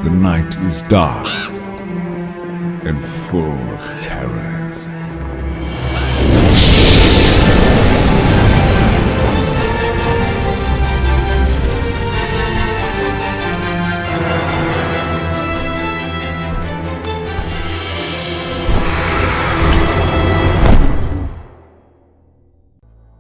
The night is dark and full of terrors.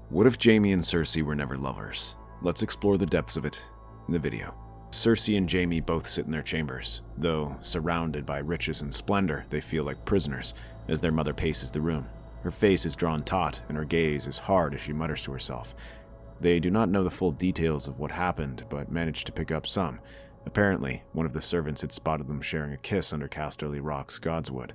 What if Jaime and Cersei were never lovers? Let's explore the depths of it in the video. Cersei and Jaime both sit in their chambers. Though surrounded by riches and splendor, they feel like prisoners as their mother paces the room. Her face is drawn taut and her gaze is hard as she mutters to herself. They do not know the full details of what happened, but manage to pick up some. Apparently, one of the servants had spotted them sharing a kiss under Casterly Rock's Godswood,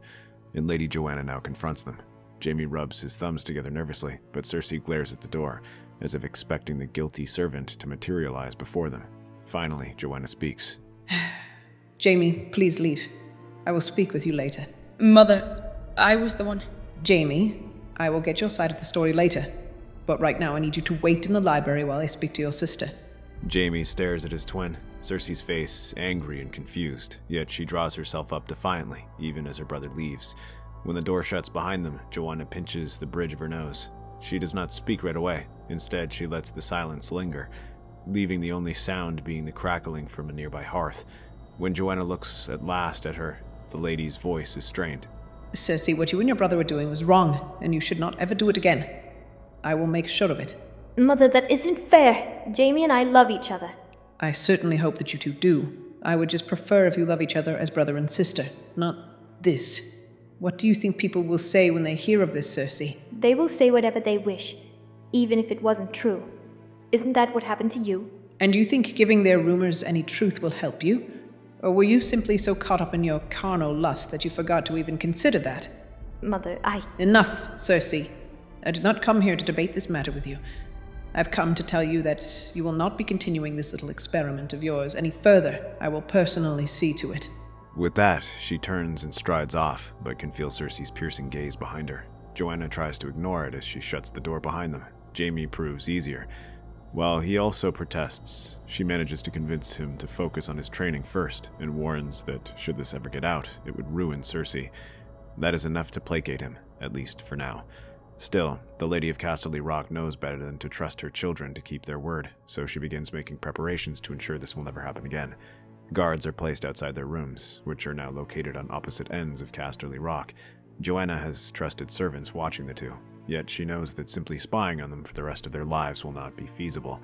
and Lady Joanna now confronts them. Jaime rubs his thumbs together nervously, but Cersei glares at the door, as if expecting the guilty servant to materialize before them. Finally, Joanna speaks. Jaime, please leave. I will speak with you later. Mother, I was the one. Jaime, I will get your side of the story later, but right now I need you to wait in the library while I speak to your sister. Jaime stares at his twin, Cersei's face angry and confused, yet she draws herself up defiantly, even as her brother leaves. When the door shuts behind them, Joanna pinches the bridge of her nose. She does not speak right away. Instead, she lets the silence linger, leaving the only sound being the crackling from a nearby hearth. When Joanna looks at last at her, the lady's voice is strained. Cersei, what you and your brother were doing was wrong, and you should not ever do it again. I will make sure of it. Mother, that isn't fair. Jaime and I love each other. I certainly hope that you two do. I would just prefer if you love each other as brother and sister, not this. What do you think people will say when they hear of this, Cersei? They will say whatever they wish, even if it wasn't true. Isn't that what happened to you? And do you think giving their rumors any truth will help you? Or were you simply so caught up in your carnal lust that you forgot to even consider that? Mother, Enough, Cersei. I did not come here to debate this matter with you. I've come to tell you that you will not be continuing this little experiment of yours any further. I will personally see to it. With that, she turns and strides off, but can feel Cersei's piercing gaze behind her. Joanna tries to ignore it as she shuts the door behind them. Jaime proves easier. While he also protests, she manages to convince him to focus on his training first, and warns that should this ever get out, it would ruin Cersei. That is enough to placate him, at least for now. Still, the Lady of Casterly Rock knows better than to trust her children to keep their word, so she begins making preparations to ensure this will never happen again. Guards are placed outside their rooms, which are now located on opposite ends of Casterly Rock. Joanna has trusted servants watching the two, yet she knows that simply spying on them for the rest of their lives will not be feasible.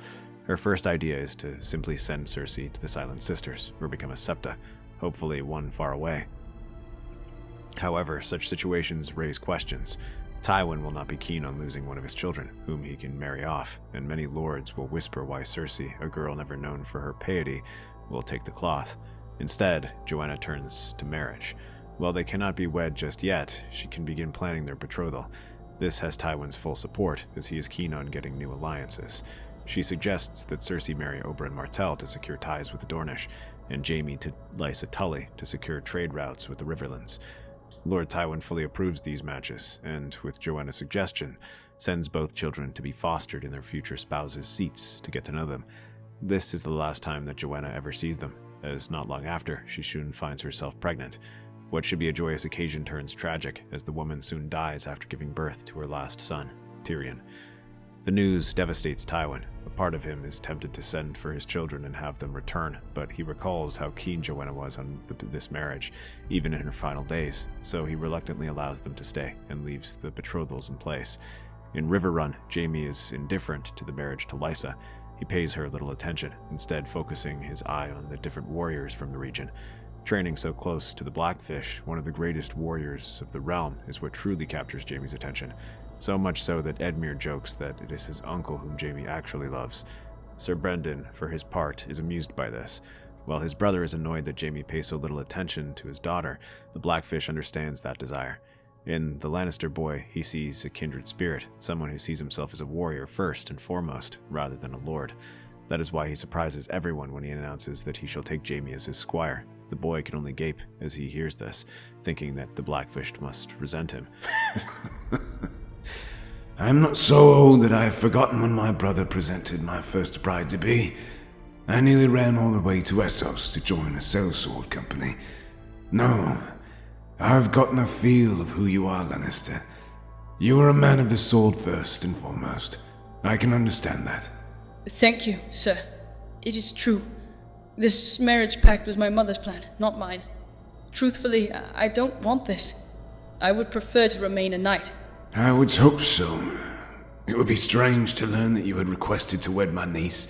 Her first idea is to simply send Cersei to the Silent Sisters, or become a septa, hopefully one far away. However, such situations raise questions. Tywin will not be keen on losing one of his children, whom he can marry off, and many lords will whisper why Cersei, a girl never known for her piety, will take the cloth. Instead, Joanna turns to marriage. While they cannot be wed just yet, she can begin planning their betrothal. This has Tywin's full support, as he is keen on getting new alliances. She suggests that Cersei marry Oberyn Martell to secure ties with the Dornish, and Jaime to Lysa Tully to secure trade routes with the Riverlands. Lord Tywin fully approves these matches, and, with Joanna's suggestion, sends both children to be fostered in their future spouses' seats to get to know them. This is the last time that Joanna ever sees them, as not long after, she soon finds herself pregnant. What should be a joyous occasion turns tragic, as the woman soon dies after giving birth to her last son, Tyrion. The news devastates Tywin. A part of him is tempted to send for his children and have them return, but he recalls how keen Joanna was on this marriage, even in her final days, so he reluctantly allows them to stay and leaves the betrothals in place. In Riverrun, Jaime is indifferent to the marriage to Lysa. He pays her little attention, instead focusing his eye on the different warriors from the region. Training so close to the Blackfish, one of the greatest warriors of the realm, is what truly captures Jaime's attention. So much so that Edmure jokes that it is his uncle whom Jaime actually loves. Sir Brendan, for his part, is amused by this. While his brother is annoyed that Jaime pays so little attention to his daughter, the Blackfish understands that desire. In the Lannister boy, he sees a kindred spirit, someone who sees himself as a warrior first and foremost, rather than a lord. That is why he surprises everyone when he announces that he shall take Jaime as his squire. The boy can only gape as he hears this, thinking that the Blackfish must resent him. I am not so old that I have forgotten when my brother presented my first bride-to-be. I nearly ran all the way to Essos to join a sellsword company. No, I've gotten a feel of who you are, Lannister. You are a man of the sword first and foremost. I can understand that. Thank you, sir. It is true. This marriage pact was my mother's plan, not mine. Truthfully, I don't want this. I would prefer to remain a knight. I would hope so. It would be strange to learn that you had requested to wed my niece.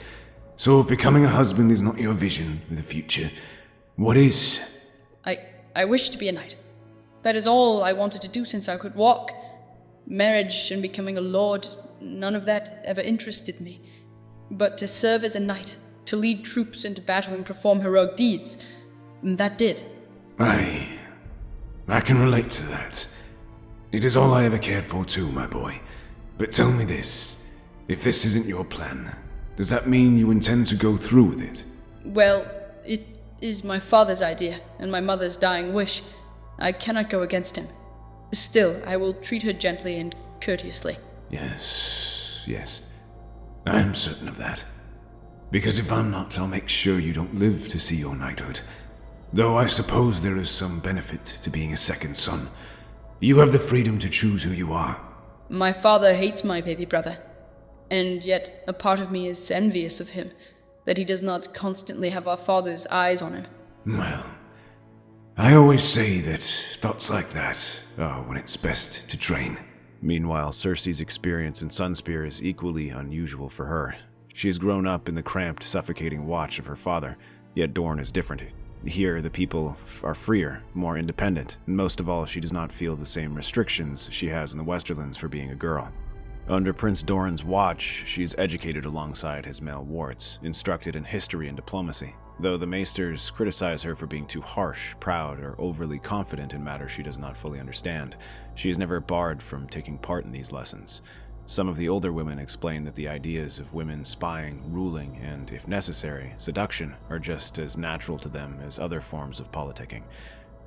So if becoming a husband is not your vision of the future, what is? I wish to be a knight. That is all I wanted to do since I could walk. Marriage and becoming a lord, none of that ever interested me. But to serve as a knight, to lead troops into battle and perform heroic deeds, that did. I can relate to that. It is all I ever cared for too, my boy. But tell me this, if this isn't your plan, does that mean you intend to go through with it? Well, it is my father's idea and my mother's dying wish. I cannot go against him. Still, I will treat her gently and courteously. Yes. I am certain of that. Because if I'm not, I'll make sure you don't live to see your knighthood. Though I suppose there is some benefit to being a second son. You have the freedom to choose who you are. My father hates my baby brother, and yet a part of me is envious of him, that he does not constantly have our father's eyes on him. Well, I always say that thoughts like that are when it's best to train. Meanwhile, Cersei's experience in Sunspear is equally unusual for her. She has grown up in the cramped, suffocating watch of her father, yet Dorne is different. Here, the people are freer, more independent, and most of all, she does not feel the same restrictions she has in the Westerlands for being a girl. Under Prince Doran's watch, she is educated alongside his male wards, instructed in history and diplomacy, though the maesters criticize her for being too harsh, proud, or overly confident in matters she does not fully understand. She is never barred from taking part in these lessons. Some of the older women explain that the ideas of women spying, ruling, and, if necessary, seduction are just as natural to them as other forms of politicking.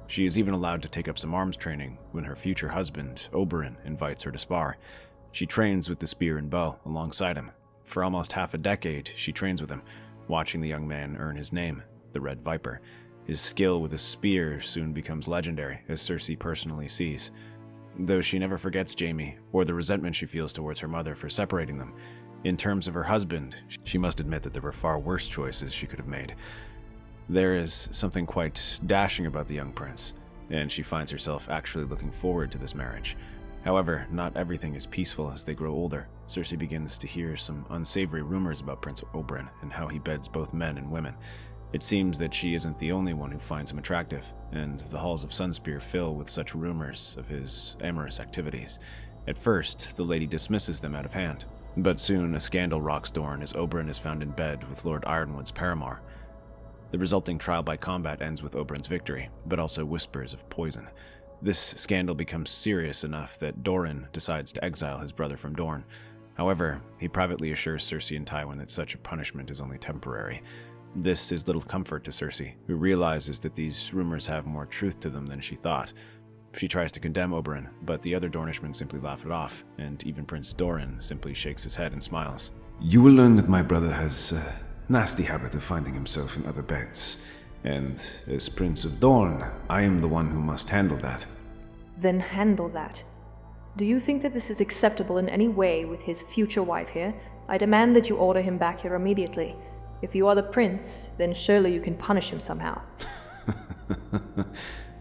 She is even allowed to take up some arms training when her future husband, Oberyn, invites her to spar. She trains with the spear and bow alongside him. For almost half a decade, she trains with him, watching the young man earn his name, the Red Viper. His skill with a spear soon becomes legendary, as Cersei personally sees. Though she never forgets Jaime, or the resentment she feels towards her mother for separating them. In terms of her husband, she must admit that there were far worse choices she could have made. There is something quite dashing about the young prince, and she finds herself actually looking forward to this marriage. However, not everything is peaceful as they grow older. Cersei begins to hear some unsavory rumors about Prince Oberyn and how he beds both men and women. It seems that she isn't the only one who finds him attractive, and the halls of Sunspear fill with such rumors of his amorous activities. At first, the lady dismisses them out of hand, but soon a scandal rocks Dorne as Oberyn is found in bed with Lord Ironwood's paramour. The resulting trial by combat ends with Oberyn's victory, but also whispers of poison. This scandal becomes serious enough that Doran decides to exile his brother from Dorne. However, he privately assures Cersei and Tywin that such a punishment is only temporary. This is little comfort to Cersei, who realizes that these rumors have more truth to them than she thought. She tries to condemn Oberyn, but the other Dornishmen simply laugh it off, and even Prince Doran simply shakes his head and smiles. You will learn that my brother has a nasty habit of finding himself in other beds, and as Prince of Dorne, I am the one who must handle that. Then handle that. Do you think that this is acceptable in any way with his future wife here? I demand that you order him back here immediately. If you are the prince, then surely you can punish him somehow.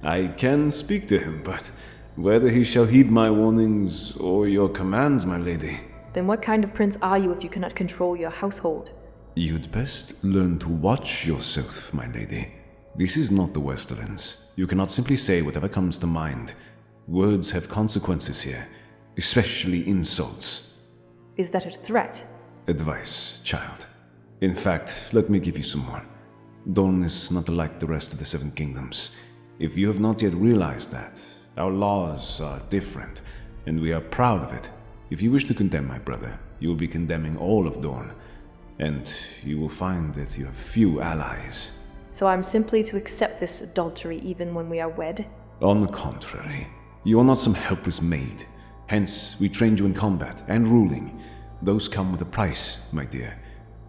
I can speak to him, but whether he shall heed my warnings or your commands, my lady. Then what kind of prince are you if you cannot control your household? You'd best learn to watch yourself, my lady. This is not the Westerlands. You cannot simply say whatever comes to mind. Words have consequences here, especially insults. Is that a threat? Advice, child. In fact, let me give you some more. Dorne is not like the rest of the Seven Kingdoms. If you have not yet realized that, our laws are different, and we are proud of it. If you wish to condemn my brother, you will be condemning all of Dorne, and you will find that you have few allies. So I'm simply to accept this adultery even when we are wed? On the contrary, you are not some helpless maid. Hence, we trained you in combat and ruling. Those come with a price, my dear.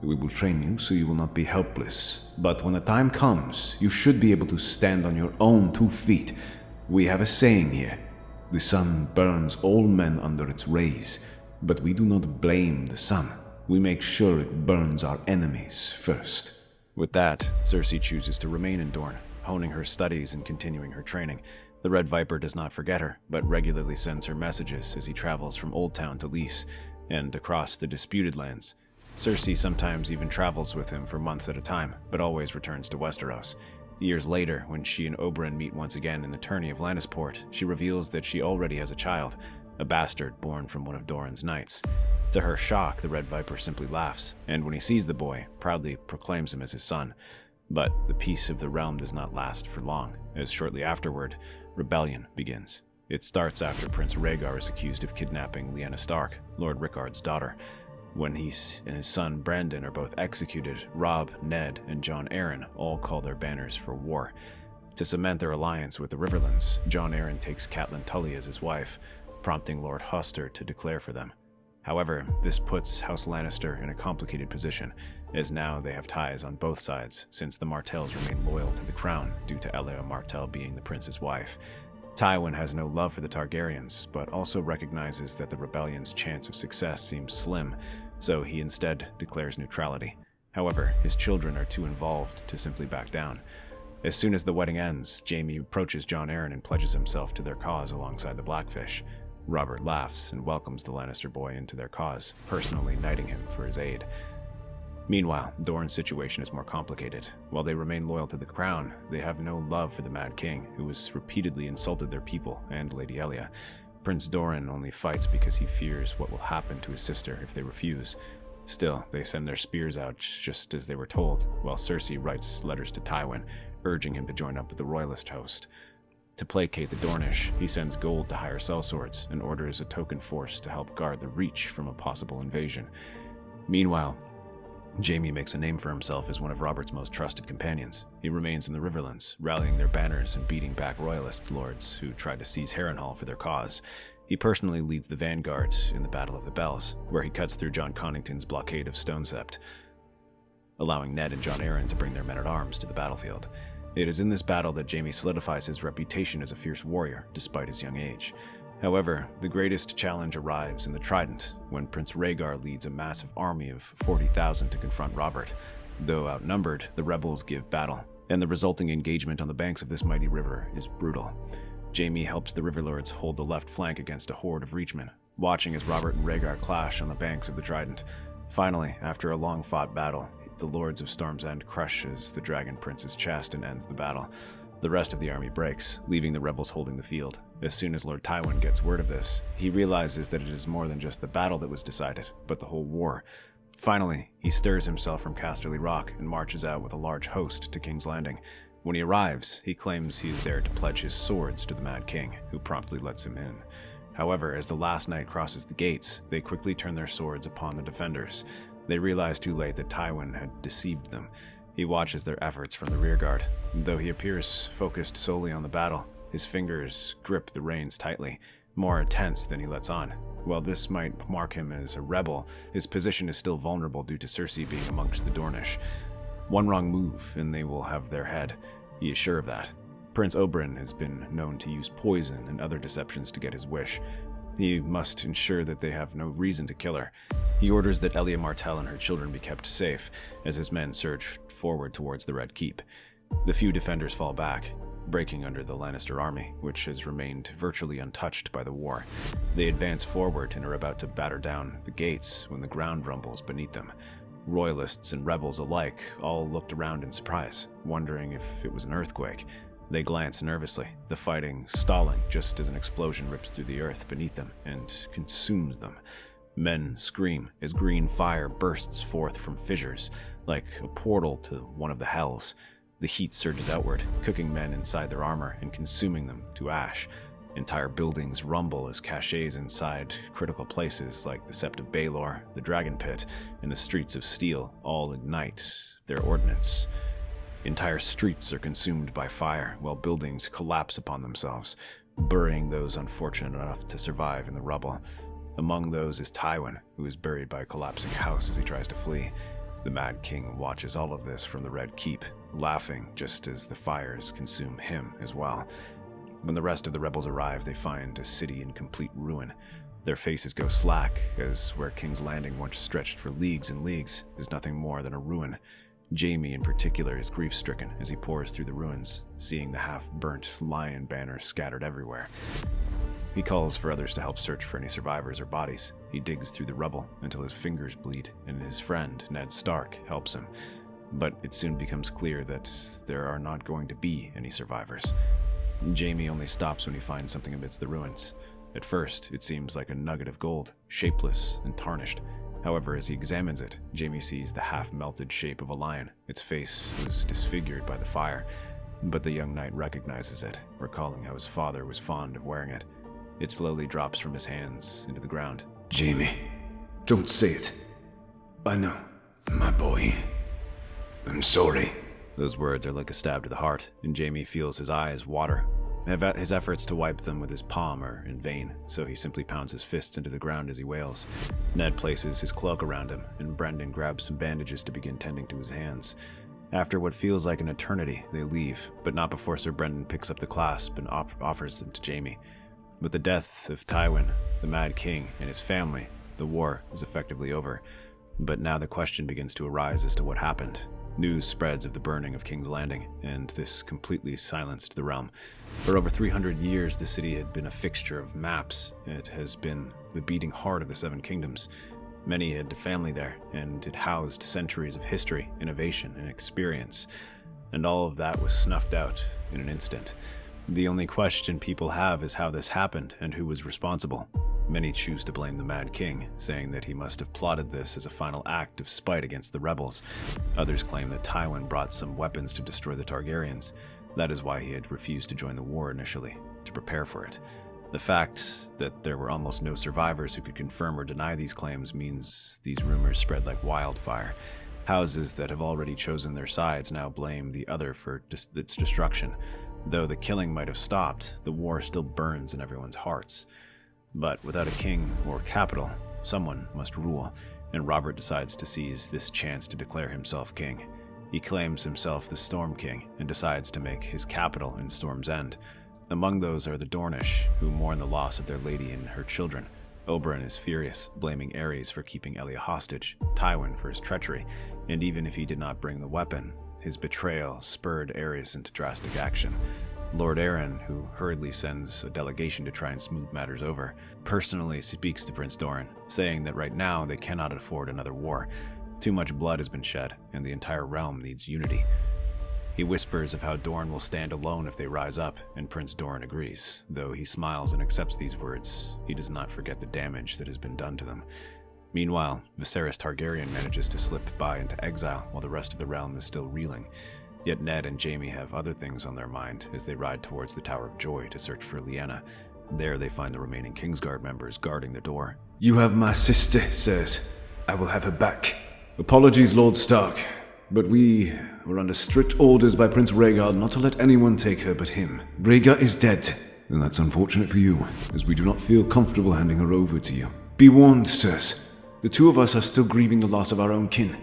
We will train you so you will not be helpless. But when the time comes, you should be able to stand on your own 2 feet. We have a saying here. The sun burns all men under its rays, but we do not blame the sun. We make sure it burns our enemies first. With that, Cersei chooses to remain in Dorne, honing her studies and continuing her training. The Red Viper does not forget her, but regularly sends her messages as he travels from Old Town to Lys, and across the disputed lands. Cersei sometimes even travels with him for months at a time, but always returns to Westeros. Years later, when she and Oberyn meet once again in the tourney of Lannisport, she reveals that she already has a child, a bastard born from one of Doran's knights. To her shock, the Red Viper simply laughs, and when he sees the boy, proudly proclaims him as his son. But the peace of the realm does not last for long, as shortly afterward, rebellion begins. It starts after Prince Rhaegar is accused of kidnapping Lyanna Stark, Lord Rickard's daughter. When he and his son Brandon are both executed, Robb, Ned, and Jon Arryn all call their banners for war. To cement their alliance with the Riverlands, Jon Arryn takes Catelyn Tully as his wife, prompting Lord Hoster to declare for them. However, this puts House Lannister in a complicated position, as now they have ties on both sides, since the Martells remain loyal to the crown due to Elia Martell being the prince's wife. Tywin has no love for the Targaryens, but also recognizes that the rebellion's chance of success seems slim, so he instead declares neutrality. However, his children are too involved to simply back down. As soon as the wedding ends, Jaime approaches Jon Arryn and pledges himself to their cause alongside the Blackfish. Robert laughs and welcomes the Lannister boy into their cause, personally knighting him for his aid. Meanwhile, Dorne's situation is more complicated. While they remain loyal to the crown, they have no love for the Mad King, who has repeatedly insulted their people and Lady Elia. Prince Doran only fights because he fears what will happen to his sister if they refuse. Still, they send their spears out just as they were told, while Cersei writes letters to Tywin, urging him to join up with the royalist host. To placate the Dornish, he sends gold to hire sellswords and orders a token force to help guard the Reach from a possible invasion. Meanwhile, Jaime makes a name for himself as one of Robert's most trusted companions. He remains in the Riverlands, rallying their banners and beating back royalist lords who tried to seize Harrenhal for their cause. He personally leads the vanguard in the Battle of the Bells, where he cuts through Jon Connington's blockade of Stonesept, allowing Ned and Jon Arryn to bring their men-at-arms to the battlefield. It is in this battle that Jaime solidifies his reputation as a fierce warrior, despite his young age. However, the greatest challenge arrives in the Trident, when Prince Rhaegar leads a massive army of 40,000 to confront Robert. Though outnumbered, the rebels give battle, and the resulting engagement on the banks of this mighty river is brutal. Jaime helps the Riverlords hold the left flank against a horde of Reachmen, watching as Robert and Rhaegar clash on the banks of the Trident. Finally, after a long-fought battle, the Lords of Storm's End crushes the Dragon Prince's chest and ends the battle. The rest of the army breaks, leaving the rebels holding the field. As soon as Lord Tywin gets word of this, he realizes that it is more than just the battle that was decided, but the whole war. Finally, he stirs himself from Casterly Rock and marches out with a large host to King's Landing. When he arrives, he claims he is there to pledge his swords to the Mad King, who promptly lets him in. However, as the last knight crosses the gates, they quickly turn their swords upon the defenders. They realize too late that Tywin had deceived them. He watches their efforts from the rearguard. Though he appears focused solely on the battle, his fingers grip the reins tightly, more tense than he lets on. While this might mark him as a rebel, his position is still vulnerable due to Cersei being amongst the Dornish. One wrong move and they will have their head. He is sure of that. Prince Oberyn has been known to use poison and other deceptions to get his wish. He must ensure that they have no reason to kill her. He orders that Elia Martell and her children be kept safe, as his men surge forward towards the Red Keep. The few defenders fall back, breaking under the Lannister army, which has remained virtually untouched by the war. They advance forward and are about to batter down the gates when the ground rumbles beneath them. Royalists and rebels alike all looked around in surprise, wondering if it was an earthquake. They glance nervously, the fighting stalling just as an explosion rips through the earth beneath them and consumes them. Men scream as green fire bursts forth from fissures, like a portal to one of the hells. The heat surges outward, cooking men inside their armor and consuming them to ash. Entire buildings rumble as caches inside critical places like the Sept of Baelor, the Dragon Pit, and the Streets of Steel all ignite their ordnance. Entire streets are consumed by fire, while buildings collapse upon themselves, burying those unfortunate enough to survive in the rubble. Among those is Tywin, who is buried by a collapsing house as he tries to flee. The Mad King watches all of this from the Red Keep, laughing just as the fires consume him as well. When the rest of the rebels arrive, they find a city in complete ruin. Their faces go slack, as where King's Landing once stretched for leagues and leagues is nothing more than a ruin. Jaime in particular is grief-stricken as he pours through the ruins, seeing the half-burnt lion banners scattered everywhere. He calls for others to help search for any survivors or bodies. He digs through the rubble until his fingers bleed, and his friend, Ned Stark, helps him. But it soon becomes clear that there are not going to be any survivors. Jaime only stops when he finds something amidst the ruins. At first, it seems like a nugget of gold, shapeless and tarnished. However, as he examines it, Jaime sees the half-melted shape of a lion. Its face was disfigured by the fire, but the young knight recognizes it, recalling how his father was fond of wearing it. It slowly drops from his hands into the ground. Jaime, don't say it. I know, my boy. I'm sorry. Those words are like a stab to the heart, and Jaime feels his eyes water. His efforts to wipe them with his palm are in vain, so he simply pounds his fists into the ground as he wails. Ned places his cloak around him, and Brendan grabs some bandages to begin tending to his hands. After what feels like an eternity, they leave, but not before Sir Brendan picks up the clasp and offers them to Jaime. With the death of Tywin, the Mad King, and his family, the war is effectively over. But now the question begins to arise as to what happened. News spreads of the burning of King's Landing, and this completely silenced the realm. For over 300 years, the city had been a fixture of maps. It has been the beating heart of the Seven Kingdoms. Many had family there, and it housed centuries of history, innovation, and experience. And all of that was snuffed out in an instant. The only question people have is how this happened and who was responsible. Many choose to blame the Mad King, saying that he must have plotted this as a final act of spite against the rebels. Others claim that Tywin brought some weapons to destroy the Targaryens. That is why he had refused to join the war initially, to prepare for it. The fact that there were almost no survivors who could confirm or deny these claims means these rumors spread like wildfire. Houses that have already chosen their sides now blame the other for its destruction. Though the killing might have stopped, the war still burns in everyone's hearts. But without a king or capital, someone must rule, and Robert decides to seize this chance to declare himself king. He claims himself the Storm King and decides to make his capital in Storm's End. Among those are the Dornish, who mourn the loss of their lady and her children. Oberyn is furious, blaming Aerys for keeping Elia hostage, Tywin for his treachery, and even if he did not bring the weapon, his betrayal spurred Aerys into drastic action. Lord Aaron, who hurriedly sends a delegation to try and smooth matters over, personally speaks to Prince Doran, saying that right now they cannot afford another war. Too much blood has been shed, and the entire realm needs unity. He whispers of how Dorne will stand alone if they rise up, and Prince Doran agrees. Though he smiles and accepts these words, he does not forget the damage that has been done to them. Meanwhile, Viserys Targaryen manages to slip by into exile while the rest of the realm is still reeling. Yet Ned and Jaime have other things on their mind as they ride towards the Tower of Joy to search for Lyanna. There they find the remaining Kingsguard members guarding the door. You have my sister, sirs. I will have her back. Apologies, Lord Stark, but we were under strict orders by Prince Rhaegar not to let anyone take her but him. Rhaegar is dead, and that's unfortunate for you, as we do not feel comfortable handing her over to you. Be warned, sirs. The two of us are still grieving the loss of our own kin.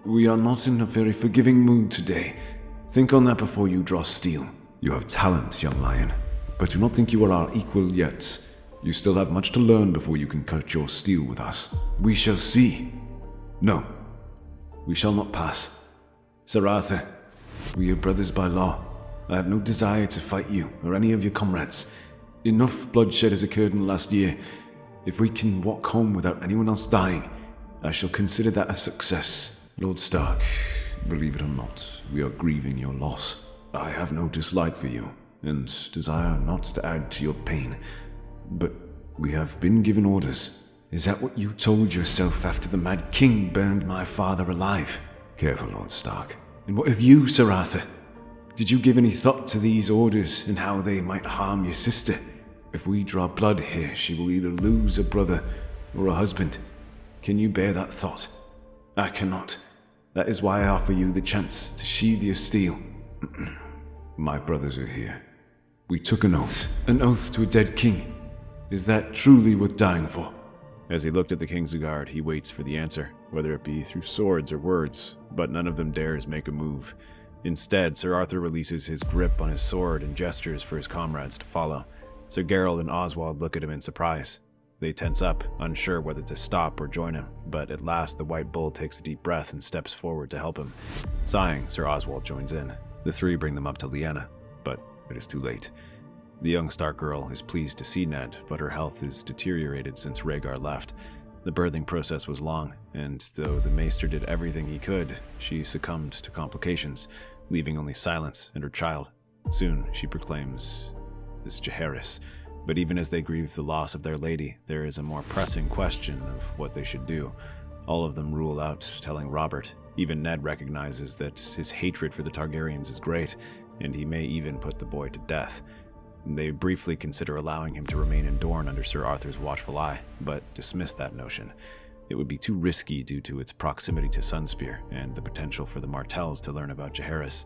We are not in a very forgiving mood today. Think on that before you draw steel. You have talent, young lion, but do not think you are our equal yet. You still have much to learn before you can cut your steel with us. We shall see. No, we shall not pass. Sir Arthur, we are brothers by law. I have no desire to fight you or any of your comrades. Enough bloodshed has occurred in the last year. If we can walk home without anyone else dying, I shall consider that a success. Lord Stark, believe it or not, we are grieving your loss. I have no dislike for you, and desire not to add to your pain. But we have been given orders. Is that what you told yourself after the Mad King burned my father alive? Careful, Lord Stark. And what of you, Sir Arthur? Did you give any thought to these orders and how they might harm your sister? If we draw blood here, she will either lose a brother or a husband. Can you bear that thought? I cannot. That is why I offer you the chance to sheathe your steel. My brothers are here. We took an oath to a dead king. Is that truly worth dying for? As he looked at the Kingsguard, he waits for the answer, whether it be through swords or words, but none of them dares make a move. Instead, Sir Arthur releases his grip on his sword and gestures for his comrades to follow. Sir Geralt and Oswald look at him in surprise. They tense up, unsure whether to stop or join him, but at last the White Bull takes a deep breath and steps forward to help him. Sighing, Sir Oswald joins in. The three bring them up to Lyanna, but it is too late. The young Stark girl is pleased to see Ned, but her health is deteriorated since Rhaegar left. The birthing process was long, and though the maester did everything he could, she succumbed to complications, leaving only silence and her child. Soon, she proclaims this Jaehaerys. But even as they grieve the loss of their lady, there is a more pressing question of what they should do. All of them rule out telling Robert. Even Ned recognizes that his hatred for the Targaryens is great, and he may even put the boy to death. They briefly consider allowing him to remain in Dorne under Sir Arthur's watchful eye, but dismiss that notion. It would be too risky due to its proximity to Sunspear and the potential for the Martells to learn about Jaehaerys.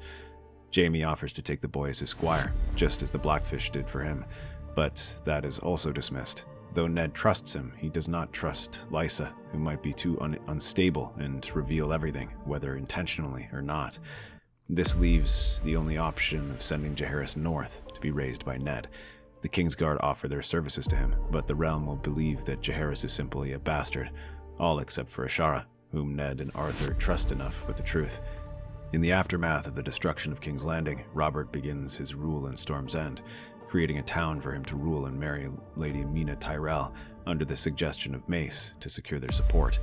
Jaime offers to take the boy as his squire, just as the Blackfish did for him, but that is also dismissed. Though Ned trusts him, he does not trust Lysa, who might be too unstable and reveal everything, whether intentionally or not. This leaves the only option of sending Jaehaerys north to be raised by Ned. The Kingsguard offer their services to him, but the realm will believe that Jaehaerys is simply a bastard, all except for Ashara, whom Ned and Arthur trust enough with the truth. In the aftermath of the destruction of King's Landing, Robert begins his rule in Storm's End, creating a town for him to rule and marry Lady Mina Tyrell under the suggestion of Mace to secure their support.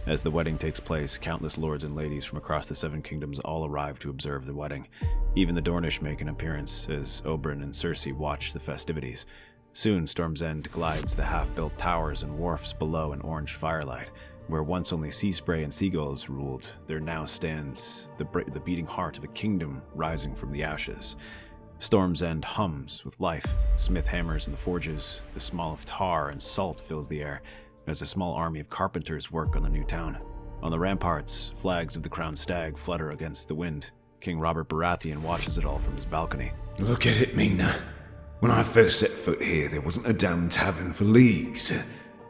As the wedding takes place, countless lords and ladies from across the Seven Kingdoms all arrive to observe the wedding. Even the Dornish make an appearance as Oberyn and Cersei watch the festivities. Soon, Storm's End glides the half-built towers and wharfs below an orange firelight. Where once only sea spray and seagulls ruled, there now stands the beating heart of a kingdom rising from the ashes. Storm's End hums with life. Smith hammers in the forges, the smell of tar and salt fills the air, as a small army of carpenters work on the new town. On the ramparts, flags of the crowned stag flutter against the wind. King Robert Baratheon watches it all from his balcony. Look at it, Mina. When I first set foot here, there wasn't a damn tavern for leagues.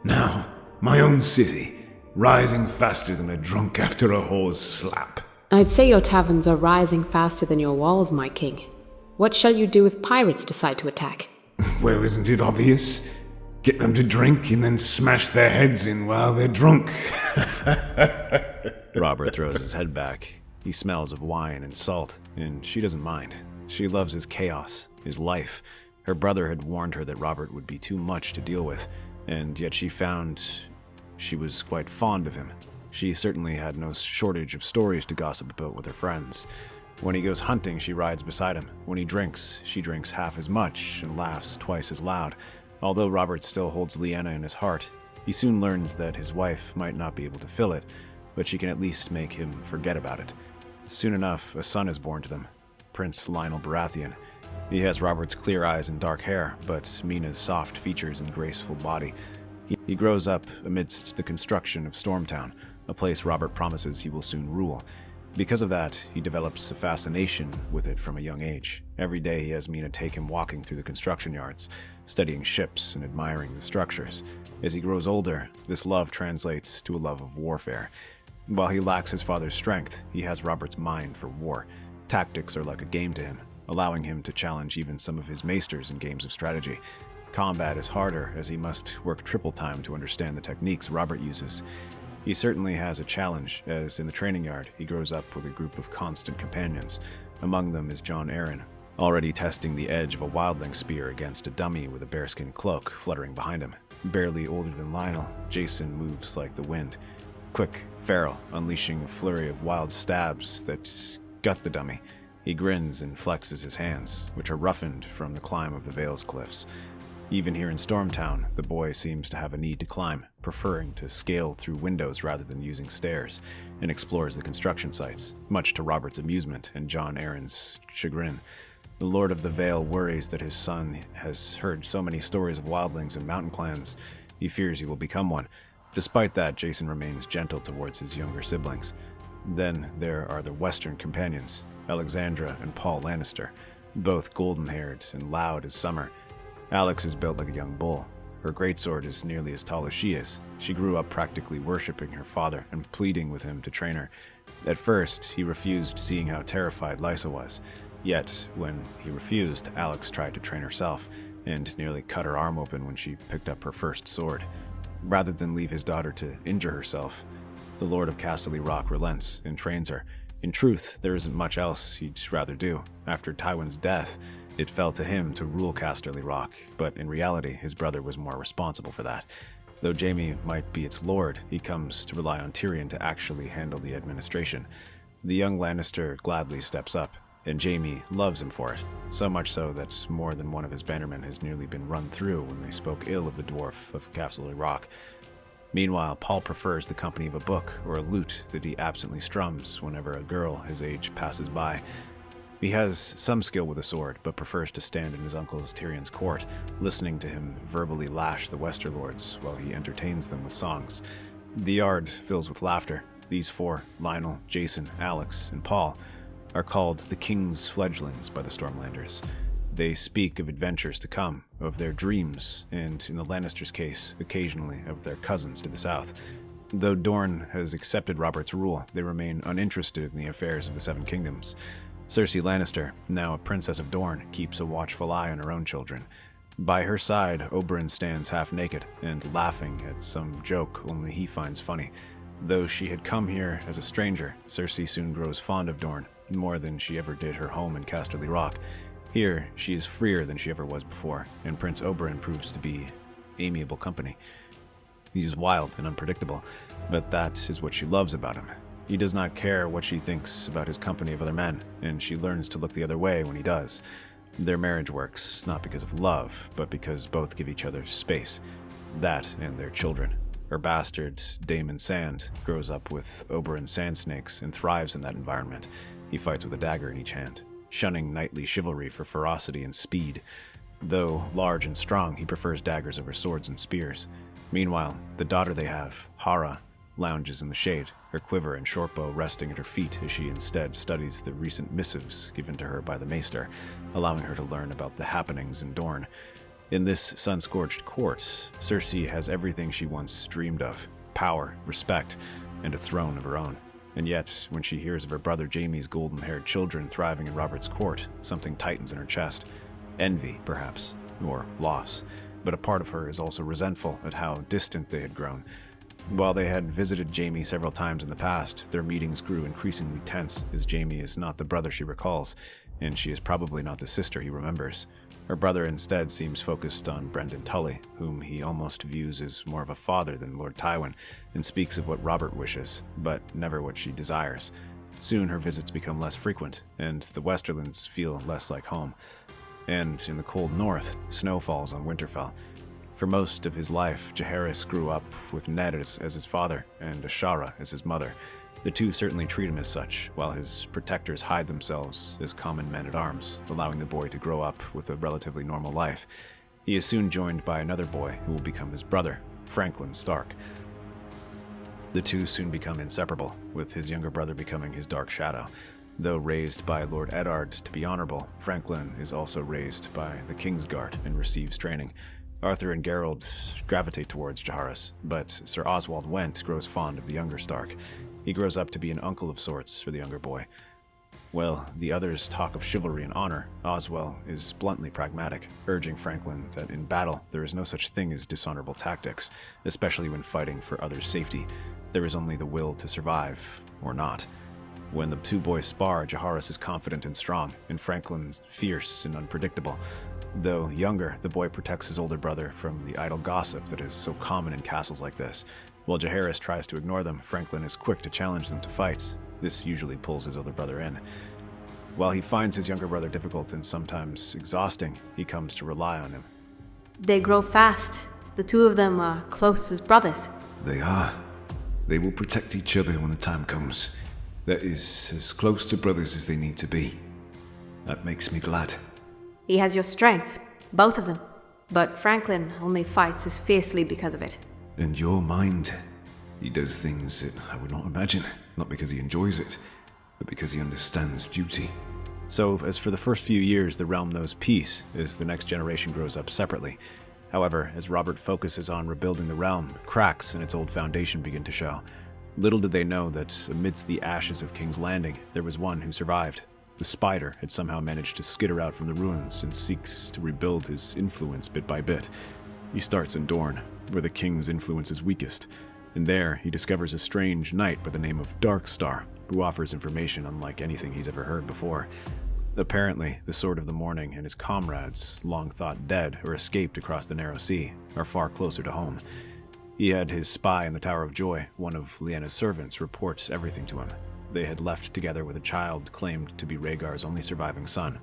Now, my own city, rising faster than a drunk after a whore's slap. I'd say your taverns are rising faster than your walls, my king. What shall you do if pirates decide to attack? Well, isn't it obvious? Get them to drink and then smash their heads in while they're drunk. Robert throws his head back. He smells of wine and salt, and she doesn't mind. She loves his chaos, his life. Her brother had warned her that Robert would be too much to deal with, and yet she found she was quite fond of him. She certainly had no shortage of stories to gossip about with her friends. When he goes hunting, she rides beside him. When he drinks, she drinks half as much and laughs twice as loud. Although Robert still holds Lyanna in his heart, he soon learns that his wife might not be able to fill it, but she can at least make him forget about it. Soon enough, a son is born to them, Prince Lionel Baratheon. He has Robert's clear eyes and dark hair, but Mina's soft features and graceful body. He grows up amidst the construction of Stormtown, a place Robert promises he will soon rule. Because of that, he develops a fascination with it from a young age. Every day he has Mina take him walking through the construction yards, studying ships and admiring the structures. As he grows older, this love translates to a love of warfare. While he lacks his father's strength, he has Robert's mind for war. Tactics are like a game to him, allowing him to challenge even some of his maesters in games of strategy. Combat is harder, as he must work triple time to understand the techniques Robert uses. He certainly has a challenge, as in the training yard, he grows up with a group of constant companions. Among them is Jon Arryn, already testing the edge of a wildling spear against a dummy with a bearskin cloak fluttering behind him. Barely older than Lionel, Jason moves like the wind. Quick, feral, unleashing a flurry of wild stabs that gut the dummy. He grins and flexes his hands, which are roughened from the climb of the Vale's cliffs. Even here in Stormtown, the boy seems to have a need to climb, preferring to scale through windows rather than using stairs, and explores the construction sites, much to Robert's amusement and Jon Arryn's chagrin. The Lord of the Vale worries that his son has heard so many stories of wildlings and mountain clans, he fears he will become one. Despite that, Jason remains gentle towards his younger siblings. Then there are the Western companions, Alexandra and Paul Lannister, both golden-haired and loud as summer. Alex is built like a young bull. Her greatsword is nearly as tall as she is. She grew up practically worshipping her father and pleading with him to train her. At first, he refused, seeing how terrified Lysa was. Yet, when he refused, Alex tried to train herself, and nearly cut her arm open when she picked up her first sword. Rather than leave his daughter to injure herself, the Lord of Casterly Rock relents and trains her. In truth, there isn't much else he'd rather do. After Tywin's death, it fell to him to rule Casterly Rock, but in reality, his brother was more responsible for that. Though Jaime might be its lord, he comes to rely on Tyrion to actually handle the administration. The young Lannister gladly steps up, and Jaime loves him for it, so much so that more than one of his bannermen has nearly been run through when they spoke ill of the dwarf of Casterly Rock. Meanwhile, Paul prefers the company of a book or a lute that he absently strums whenever a girl his age passes by. He has some skill with a sword, but prefers to stand in his uncle Tyrion's court, listening to him verbally lash the Westerlords while he entertains them with songs. The yard fills with laughter. These four, Lionel, Jason, Alex, and Paul, are called the King's Fledglings by the Stormlanders. They speak of adventures to come, of their dreams, and in the Lannisters' case, occasionally of their cousins to the south. Though Dorne has accepted Robert's rule, they remain uninterested in the affairs of the Seven Kingdoms. Cersei Lannister, now a princess of Dorne, keeps a watchful eye on her own children. By her side, Oberyn stands half naked and laughing at some joke only he finds funny. Though she had come here as a stranger, Cersei soon grows fond of Dorne, more than she ever did her home in Casterly Rock. Here, she is freer than she ever was before, and Prince Oberyn proves to be amiable company. He is wild and unpredictable, but that is what she loves about him. He does not care what she thinks about his company of other men, and she learns to look the other way when he does. Their marriage works, not because of love, but because both give each other space. That and their children. Her bastard, Daemon Sand, grows up with Oberyn sand snakes and thrives in that environment. He fights with a dagger in each hand, shunning knightly chivalry for ferocity and speed. Though large and strong, he prefers daggers over swords and spears. Meanwhile, the daughter they have, Hara, lounges in the shade, her quiver and shortbow resting at her feet as she instead studies the recent missives given to her by the Maester, allowing her to learn about the happenings in Dorne. In this sun-scorched court, Cersei has everything she once dreamed of: power, respect, and a throne of her own. And yet, when she hears of her brother Jaime's golden-haired children thriving in Robert's court, something tightens in her chest. Envy, perhaps, or loss. But a part of her is also resentful at how distant they had grown. While they had visited Jaime several times in the past, their meetings grew increasingly tense, as Jaime is not the brother she recalls, and she is probably not the sister he remembers. Her brother instead seems focused on Brendan Tully, whom he almost views as more of a father than Lord Tywin, and speaks of what Robert wishes, but never what she desires. Soon her visits become less frequent, and the Westerlands feel less like home. And in the cold north, snow falls on Winterfell. For most of his life, Jaehaerys grew up with Ned as his father and Ashara as his mother. The two certainly treat him as such, while his protectors hide themselves as common men-at-arms, allowing the boy to grow up with a relatively normal life. He is soon joined by another boy who will become his brother, Franklin Stark. The two soon become inseparable, with his younger brother becoming his dark shadow. Though raised by Lord Eddard to be honorable, Franklin is also raised by the Kingsguard and receives training. Arthur and Geralt gravitate towards Jaehaerys, but Sir Oswald Went grows fond of the younger Stark. He grows up to be an uncle of sorts for the younger boy. While the others talk of chivalry and honor, Oswell is bluntly pragmatic, urging Franklin that in battle there is no such thing as dishonorable tactics, especially when fighting for others' safety. There is only the will to survive, or not. When the two boys spar, Jaehaerys is confident and strong, and Franklin's fierce and unpredictable. Though younger, the boy protects his older brother from the idle gossip that is so common in castles like this. While Jaehaerys tries to ignore them, Franklin is quick to challenge them to fights. This usually pulls his older brother in. While he finds his younger brother difficult and sometimes exhausting, he comes to rely on him. They grow fast. The two of them are close as brothers. They are. They will protect each other when the time comes. That is as close to brothers as they need to be. That makes me glad. He has your strength, both of them. But Franklin only fights as fiercely because of it. And your mind. He does things that I would not imagine, not because he enjoys it, but because he understands duty. So, as for the first few years, the realm knows peace as the next generation grows up separately. However, as Robert focuses on rebuilding the realm, cracks in its old foundation begin to show. Little did they know that amidst the ashes of King's Landing, there was one who survived. The spider had somehow managed to skitter out from the ruins and seeks to rebuild his influence bit by bit. He starts in Dorne, where the king's influence is weakest, and there he discovers a strange knight by the name of Darkstar, who offers information unlike anything he's ever heard before. Apparently, the Sword of the Morning and his comrades, long thought dead or escaped across the narrow sea, are far closer to home. He had his spy in the Tower of Joy, one of Lyanna's servants, report everything to him. They had left together with a child claimed to be Rhaegar's only surviving son.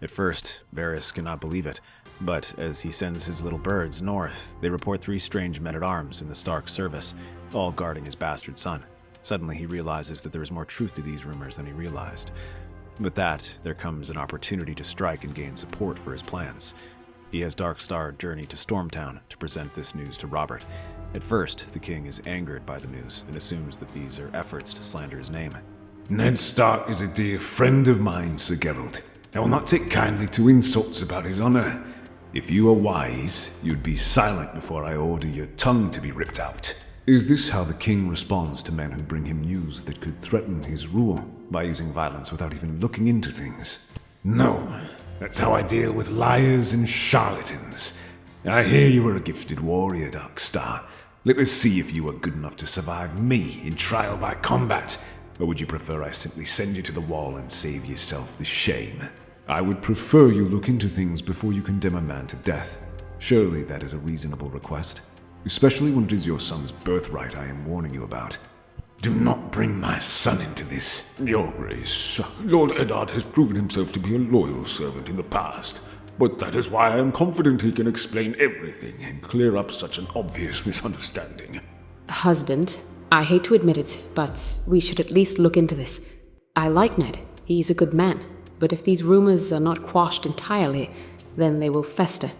At first, Varys cannot believe it, but as he sends his little birds north, they report 3 strange men-at-arms in the Stark service, all guarding his bastard son. Suddenly he realizes that there is more truth to these rumors than he realized. With that, there comes an opportunity to strike and gain support for his plans. He has Darkstar journey to Stormtown to present this news to Robert. At first, the king is angered by the news and assumes that these are efforts to slander his name. Ned Stark is a dear friend of mine, Sir Geralt. I will not take kindly to insults about his honor. If you are wise, you'd be silent before I order your tongue to be ripped out. Is this how the king responds to men who bring him news that could threaten his rule, by using violence without even looking into things? No, that's how I deal with liars and charlatans. I hear you are a gifted warrior, Darkstar. Let us see if you are good enough to survive me in trial by combat, or would you prefer I simply send you to the wall and save yourself the shame? I would prefer you look into things before you condemn a man to death. Surely that is a reasonable request, especially when it is your son's birthright I am warning you about. Do not bring my son into this. Your Grace, Lord Eddard has proven himself to be a loyal servant in the past, but that is why I am confident he can explain everything and clear up such an obvious misunderstanding. Husband, I hate to admit it, but we should at least look into this. I like Ned. He's a good man. But if these rumors are not quashed entirely, then they will fester.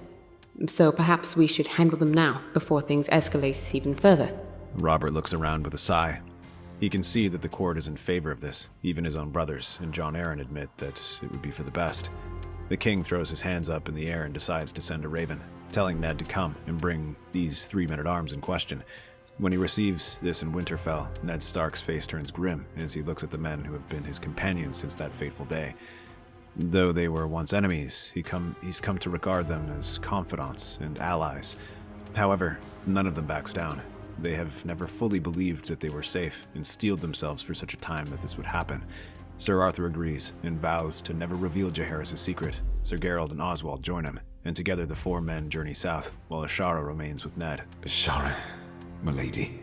So perhaps we should handle them now, before things escalate even further. Robert looks around with a sigh. He can see that the court is in favor of this. Even his own brothers and Jon Arryn admit that it would be for the best. The king throws his hands up in the air and decides to send a raven, telling Ned to come and bring these 3 men-at-arms in question. When he receives this in Winterfell, Ned Stark's face turns grim as he looks at the men who have been his companions since that fateful day. Though they were once enemies, he's come to regard them as confidants and allies. However, none of them backs down. They have never fully believed that they were safe and steeled themselves for such a time that this would happen. Sir Arthur agrees and vows to never reveal Jaehaerys' secret. Sir Geralt and Oswald join him, and together the 4 men journey south, while Ashara remains with Ned. Ashara, my lady,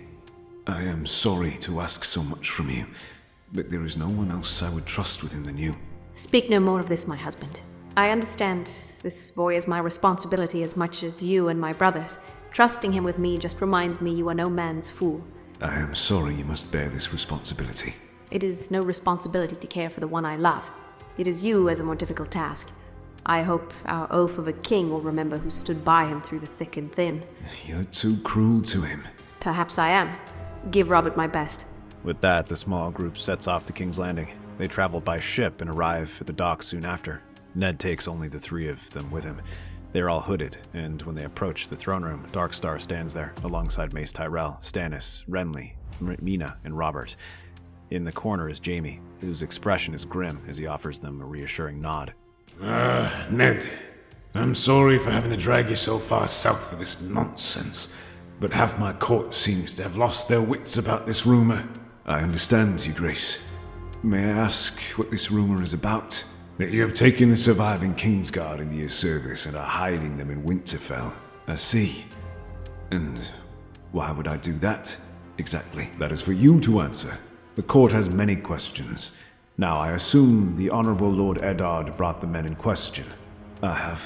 I am sorry to ask so much from you, but there is no one else I would trust within than you. Speak no more of this, my husband. I understand this boy is my responsibility as much as you and my brothers. Trusting him with me just reminds me you are no man's fool. I am sorry you must bear this responsibility. It is no responsibility to care for the one I love. It is you as a more difficult task. I hope our oath of a king will remember who stood by him through the thick and thin. You're too cruel to him. Perhaps I am. Give Robert my best. With that, the small group sets off to King's Landing. They travel by ship and arrive at the docks soon after. Ned takes only the 3 of them with him. They are all hooded, and when they approach the throne room, Darkstar stands there, alongside Mace Tyrell, Stannis, Renly, Mina, and Robert. In the corner is Jaime, whose expression is grim as he offers them a reassuring nod. Ned, I'm sorry for having to drag you so far south for this nonsense, but half my court seems to have lost their wits about this rumor. I understand, Your Grace. May I ask what this rumor is about? That you have taken the surviving Kingsguard into your service and are hiding them in Winterfell. I see. And why would I do that? Exactly. That is for you to answer. The court has many questions. Now, I assume the Honorable Lord Eddard brought the men in question. I have.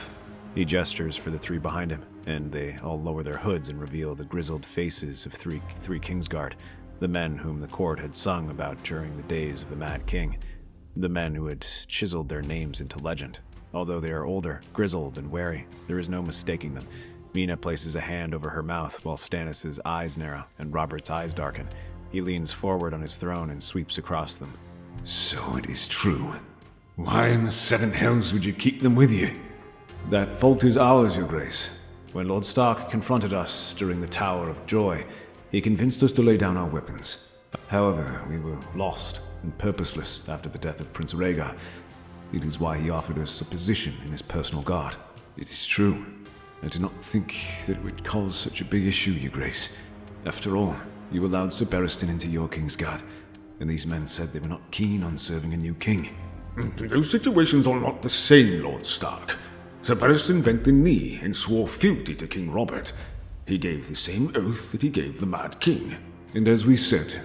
He gestures for the 3 behind him, and they all lower their hoods and reveal the grizzled faces of three Kingsguard, the men whom the court had sung about during the days of the Mad King, the men who had chiseled their names into legend. Although they are older, grizzled, and wary, there is no mistaking them. Mina places a hand over her mouth while Stannis' eyes narrow and Robert's eyes darken. He leans forward on his throne and sweeps across them. So it is true. Why in the 7 hells would you keep them with you? That fault is ours, Your Grace. When Lord Stark confronted us during the Tower of Joy, he convinced us to lay down our weapons. However, we were lost and purposeless after the death of Prince Rhaegar. It is why he offered us a position in his personal guard. It is true. I did not think that it would cause such a big issue, Your Grace. After all, you allowed Sir Barristan into your Kingsguard, and these men said they were not keen on serving a new king. Those situations are not the same, Lord Stark. Sir Barristan bent the knee and swore fealty to King Robert. He gave the same oath that he gave the Mad King. And as we said,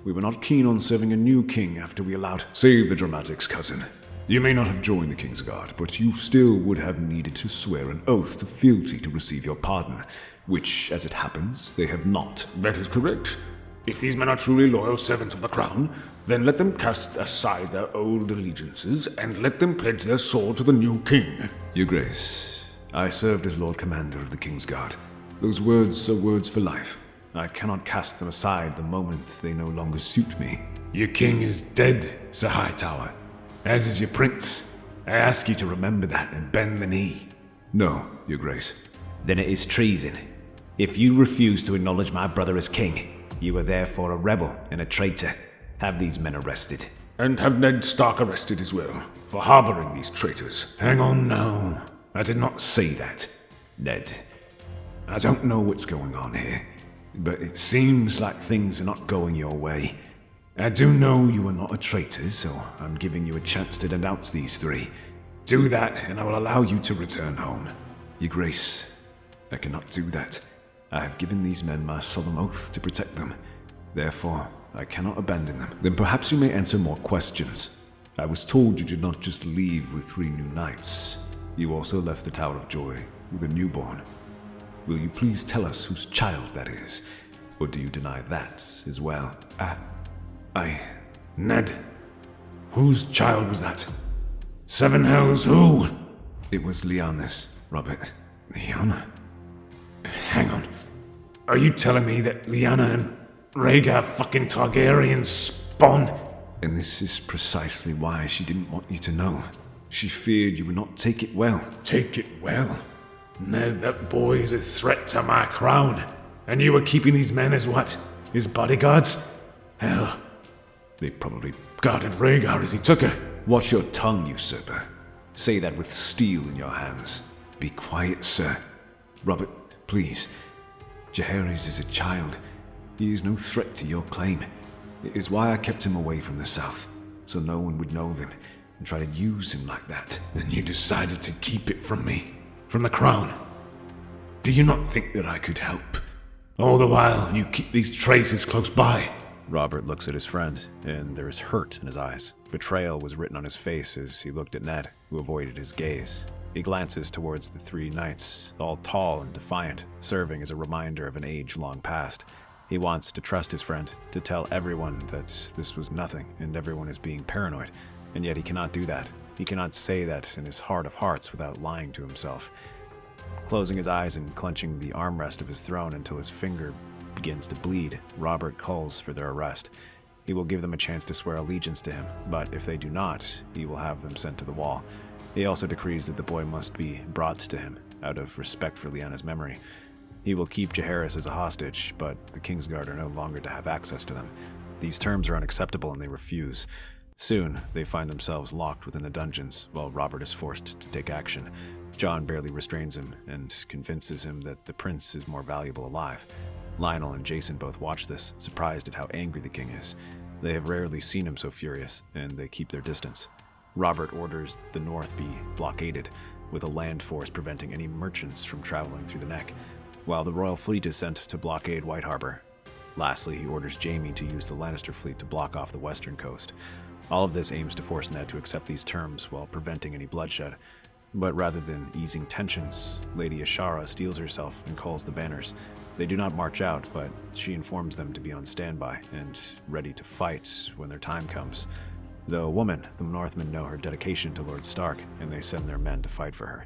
we were not keen on serving a new king after we allowed... Save the dramatics, cousin. You may not have joined the Kingsguard, but you still would have needed to swear an oath to fealty to receive your pardon, which, as it happens, they have not. That is correct. If these men are truly loyal servants of the crown, then let them cast aside their old allegiances and let them pledge their sword to the new king. Your Grace, I served as Lord Commander of the Kingsguard. Those words are words for life. I cannot cast them aside the moment they no longer suit me. Your king is dead, Sir Hightower, as is your prince. I ask you to remember that and bend the knee. No, Your Grace. Then it is treason. If you refuse to acknowledge my brother as king, you are therefore a rebel and a traitor. Have these men arrested. And have Ned Stark arrested as well, for harboring these traitors. Hang on now. I did not say that, Ned. I don't know what's going on here, but it seems like things are not going your way. I do know you are not a traitor, so I'm giving you a chance to denounce these three. Do that, and I will allow you to return home. Your Grace, I cannot do that. I have given these men my solemn oath to protect them. Therefore, I cannot abandon them. Then perhaps you may answer more questions. I was told you did not just leave with 3 new knights. You also left the Tower of Joy with a newborn. Will you please tell us whose child that is? Or do you deny that as well? Ned, whose child was that? Seven Hells who? It was Lyanna's, Robert. Lyanna? Hang on. Are you telling me that Lyanna and Rhaegar fucking Targaryen spawn? And this is precisely why she didn't want you to know. She feared you would not take it well. Take it well? Ned, that boy is a threat to my crown. And you were keeping these men as what? His bodyguards? Hell, they probably guarded Rhaegar as he took her. Watch your tongue, usurper. Say that with steel in your hands. Be quiet, sir. Robert, please. Jaehaerys is a child. He is no threat to your claim. It is why I kept him away from the south, so no one would know of him and try to use him like that. And you decided to keep it from me, from the crown. Do you not think that I could help? All the while, you keep these traitors close by. Robert looks at his friend, and there is hurt in his eyes. Betrayal was written on his face as he looked at Ned, who avoided his gaze. He glances towards the 3 knights, all tall and defiant, serving as a reminder of an age long past. He wants to trust his friend, to tell everyone that this was nothing and everyone is being paranoid, and yet he cannot do that. He cannot say that in his heart of hearts without lying to himself. Closing his eyes and clenching the armrest of his throne until his finger begins to bleed, Robert calls for their arrest. He will give them a chance to swear allegiance to him, but if they do not, he will have them sent to the wall. He also decrees that the boy must be brought to him, out of respect for Lyanna's memory. He will keep Jaehaerys as a hostage, but the Kingsguard are no longer to have access to them. These terms are unacceptable and they refuse. Soon, they find themselves locked within the dungeons, while Robert is forced to take action. Jon barely restrains him and convinces him that the prince is more valuable alive. Lionel and Jason both watch this, surprised at how angry the king is. They have rarely seen him so furious, and they keep their distance. Robert orders the north be blockaded, with a land force preventing any merchants from traveling through the neck, while the royal fleet is sent to blockade White Harbor. Lastly, he orders Jaime to use the Lannister fleet to block off the western coast. All of this aims to force Ned to accept these terms while preventing any bloodshed. But rather than easing tensions, Lady Ashara steels herself and calls the banners. They do not march out, but she informs them to be on standby and ready to fight when their time comes. Though a woman, the Northmen know her dedication to Lord Stark, and they send their men to fight for her.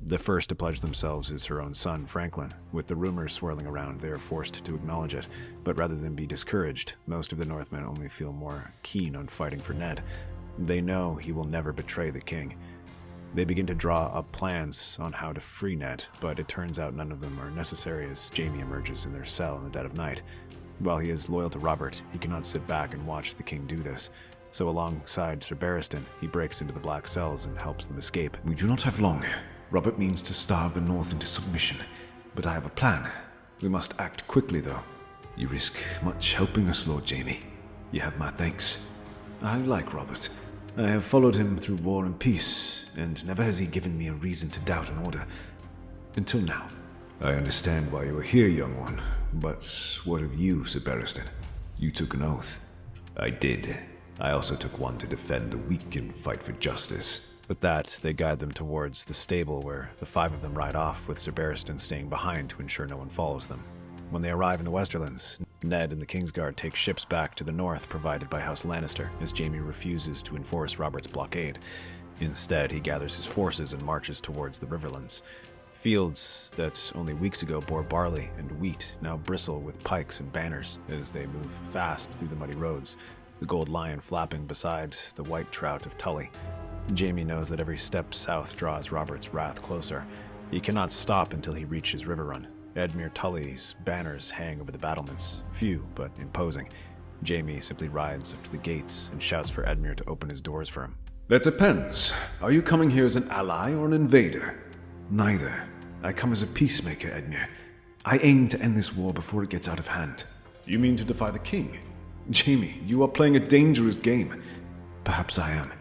The first to pledge themselves is her own son, Franklin. With the rumors swirling around, they are forced to acknowledge it. But rather than be discouraged, most of the Northmen only feel more keen on fighting for Ned. They know he will never betray the king. They begin to draw up plans on how to free Ned, but it turns out none of them are necessary as Jaime emerges in their cell in the dead of night. While he is loyal to Robert, he cannot sit back and watch the king do this. So alongside Sir Barristan, he breaks into the black cells and helps them escape. We do not have long. Robert means to starve the North into submission, but I have a plan. We must act quickly, though. You risk much helping us, Lord Jaime. You have my thanks. I like Robert. I have followed him through war and peace, and never has he given me a reason to doubt an order. Until now. I understand why you are here, young one, but what of you, Sir Barristan? You took an oath. I did. I also took one to defend the weak and fight for justice. With that, they guide them towards the stable where the 5 of them ride off, with Sir Barristan staying behind to ensure no one follows them. When they arrive in the Westerlands, Ned and the Kingsguard take ships back to the north provided by House Lannister, as Jaime refuses to enforce Robert's blockade. Instead, he gathers his forces and marches towards the Riverlands. Fields that only weeks ago bore barley and wheat now bristle with pikes and banners as they move fast through the muddy roads, the gold lion flapping beside the white trout of Tully. Jaime knows that every step south draws Robert's wrath closer. He cannot stop until he reaches Riverrun. Edmure Tully's banners hang over the battlements, few but imposing. Jaime simply rides up to the gates and shouts for Edmure to open his doors for him. That depends. Are you coming here as an ally or an invader? Neither. I come as a peacemaker, Edmure. I aim to end this war before it gets out of hand. You mean to defy the king? Jaime, you are playing a dangerous game. Perhaps I am.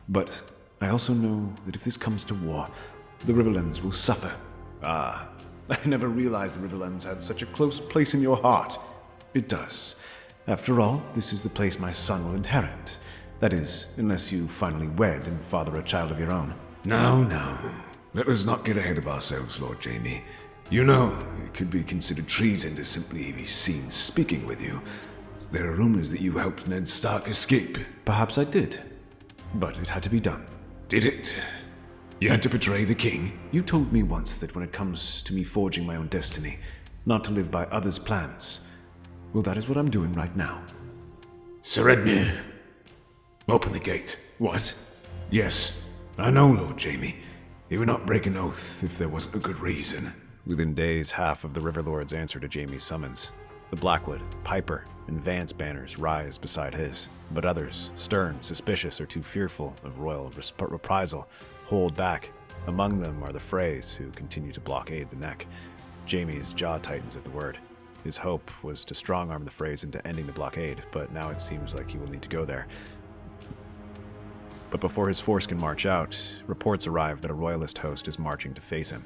But I also know that if this comes to war, the Riverlands will suffer. Ah, I never realized the Riverlands had such a close place in your heart. It does. After all, this is the place my son will inherit. That is, unless you finally wed and father a child of your own. No. Let us not get ahead of ourselves, Lord Jaime. You know, it could be considered treason to simply be seen speaking with you. There are rumors that you helped Ned Stark escape. Perhaps I did. But it had to be done. Did it? You had to betray the king? You told me once that when it comes to me forging my own destiny, not to live by others' plans. Well, that is what I'm doing right now. Sir Edmure, open the gate. What? Yes, I know, Lord Jaime. He would not break an oath if there wasn't a good reason. Within days, half of the Riverlords answer to Jaime's summons. The Blackwood, Piper, and Vance banners rise beside his, but others, stern, suspicious, or too fearful of royal reprisal, hold back. Among them are the Freys, who continue to blockade the neck. Jaime's jaw tightens at the word. His hope was to strong-arm the Freys into ending the blockade, but now it seems like he will need to go there. But before his force can march out, reports arrive that a royalist host is marching to face him.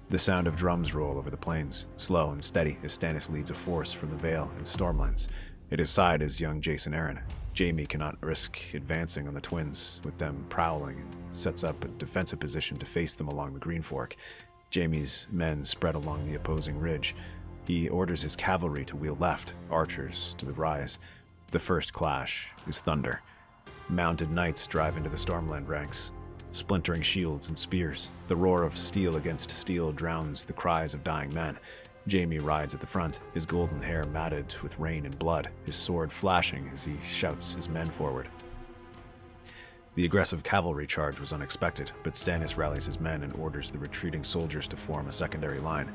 The sound of drums roll over the plains, slow and steady as Stannis leads a force from the Vale and Stormlands. At his side is young Jason Arryn. Jaime cannot risk advancing on the twins, with them prowling, and sets up a defensive position to face them along the Green Fork. Jaime's men spread along the opposing ridge. He orders his cavalry to wheel left, archers to the rise. The first clash is thunder. Mounted knights drive into the Stormland ranks, splintering shields and spears. The roar of steel against steel drowns the cries of dying men. Jaime rides at the front, his golden hair matted with rain and blood, his sword flashing as he shouts his men forward. The aggressive cavalry charge was unexpected, but Stannis rallies his men and orders the retreating soldiers to form a secondary line.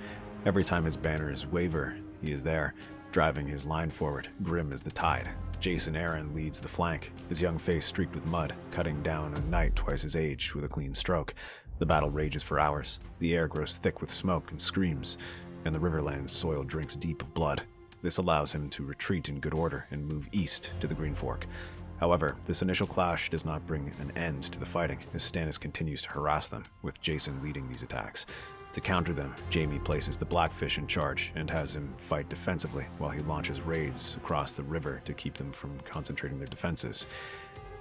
Every time his banners waver, he is there, driving his line forward, grim as the tide. Jason Arryn leads the flank, his young face streaked with mud, cutting down a knight twice his age with a clean stroke. The battle rages for hours. The air grows thick with smoke and screams, and the Riverland's soil drinks deep of blood. This allows him to retreat in good order and move east to the Green Fork. However, this initial clash does not bring an end to the fighting, as Stannis continues to harass them, with Jason leading these attacks. To counter them, Jaime places the Blackfish in charge and has him fight defensively while he launches raids across the river to keep them from concentrating their defenses.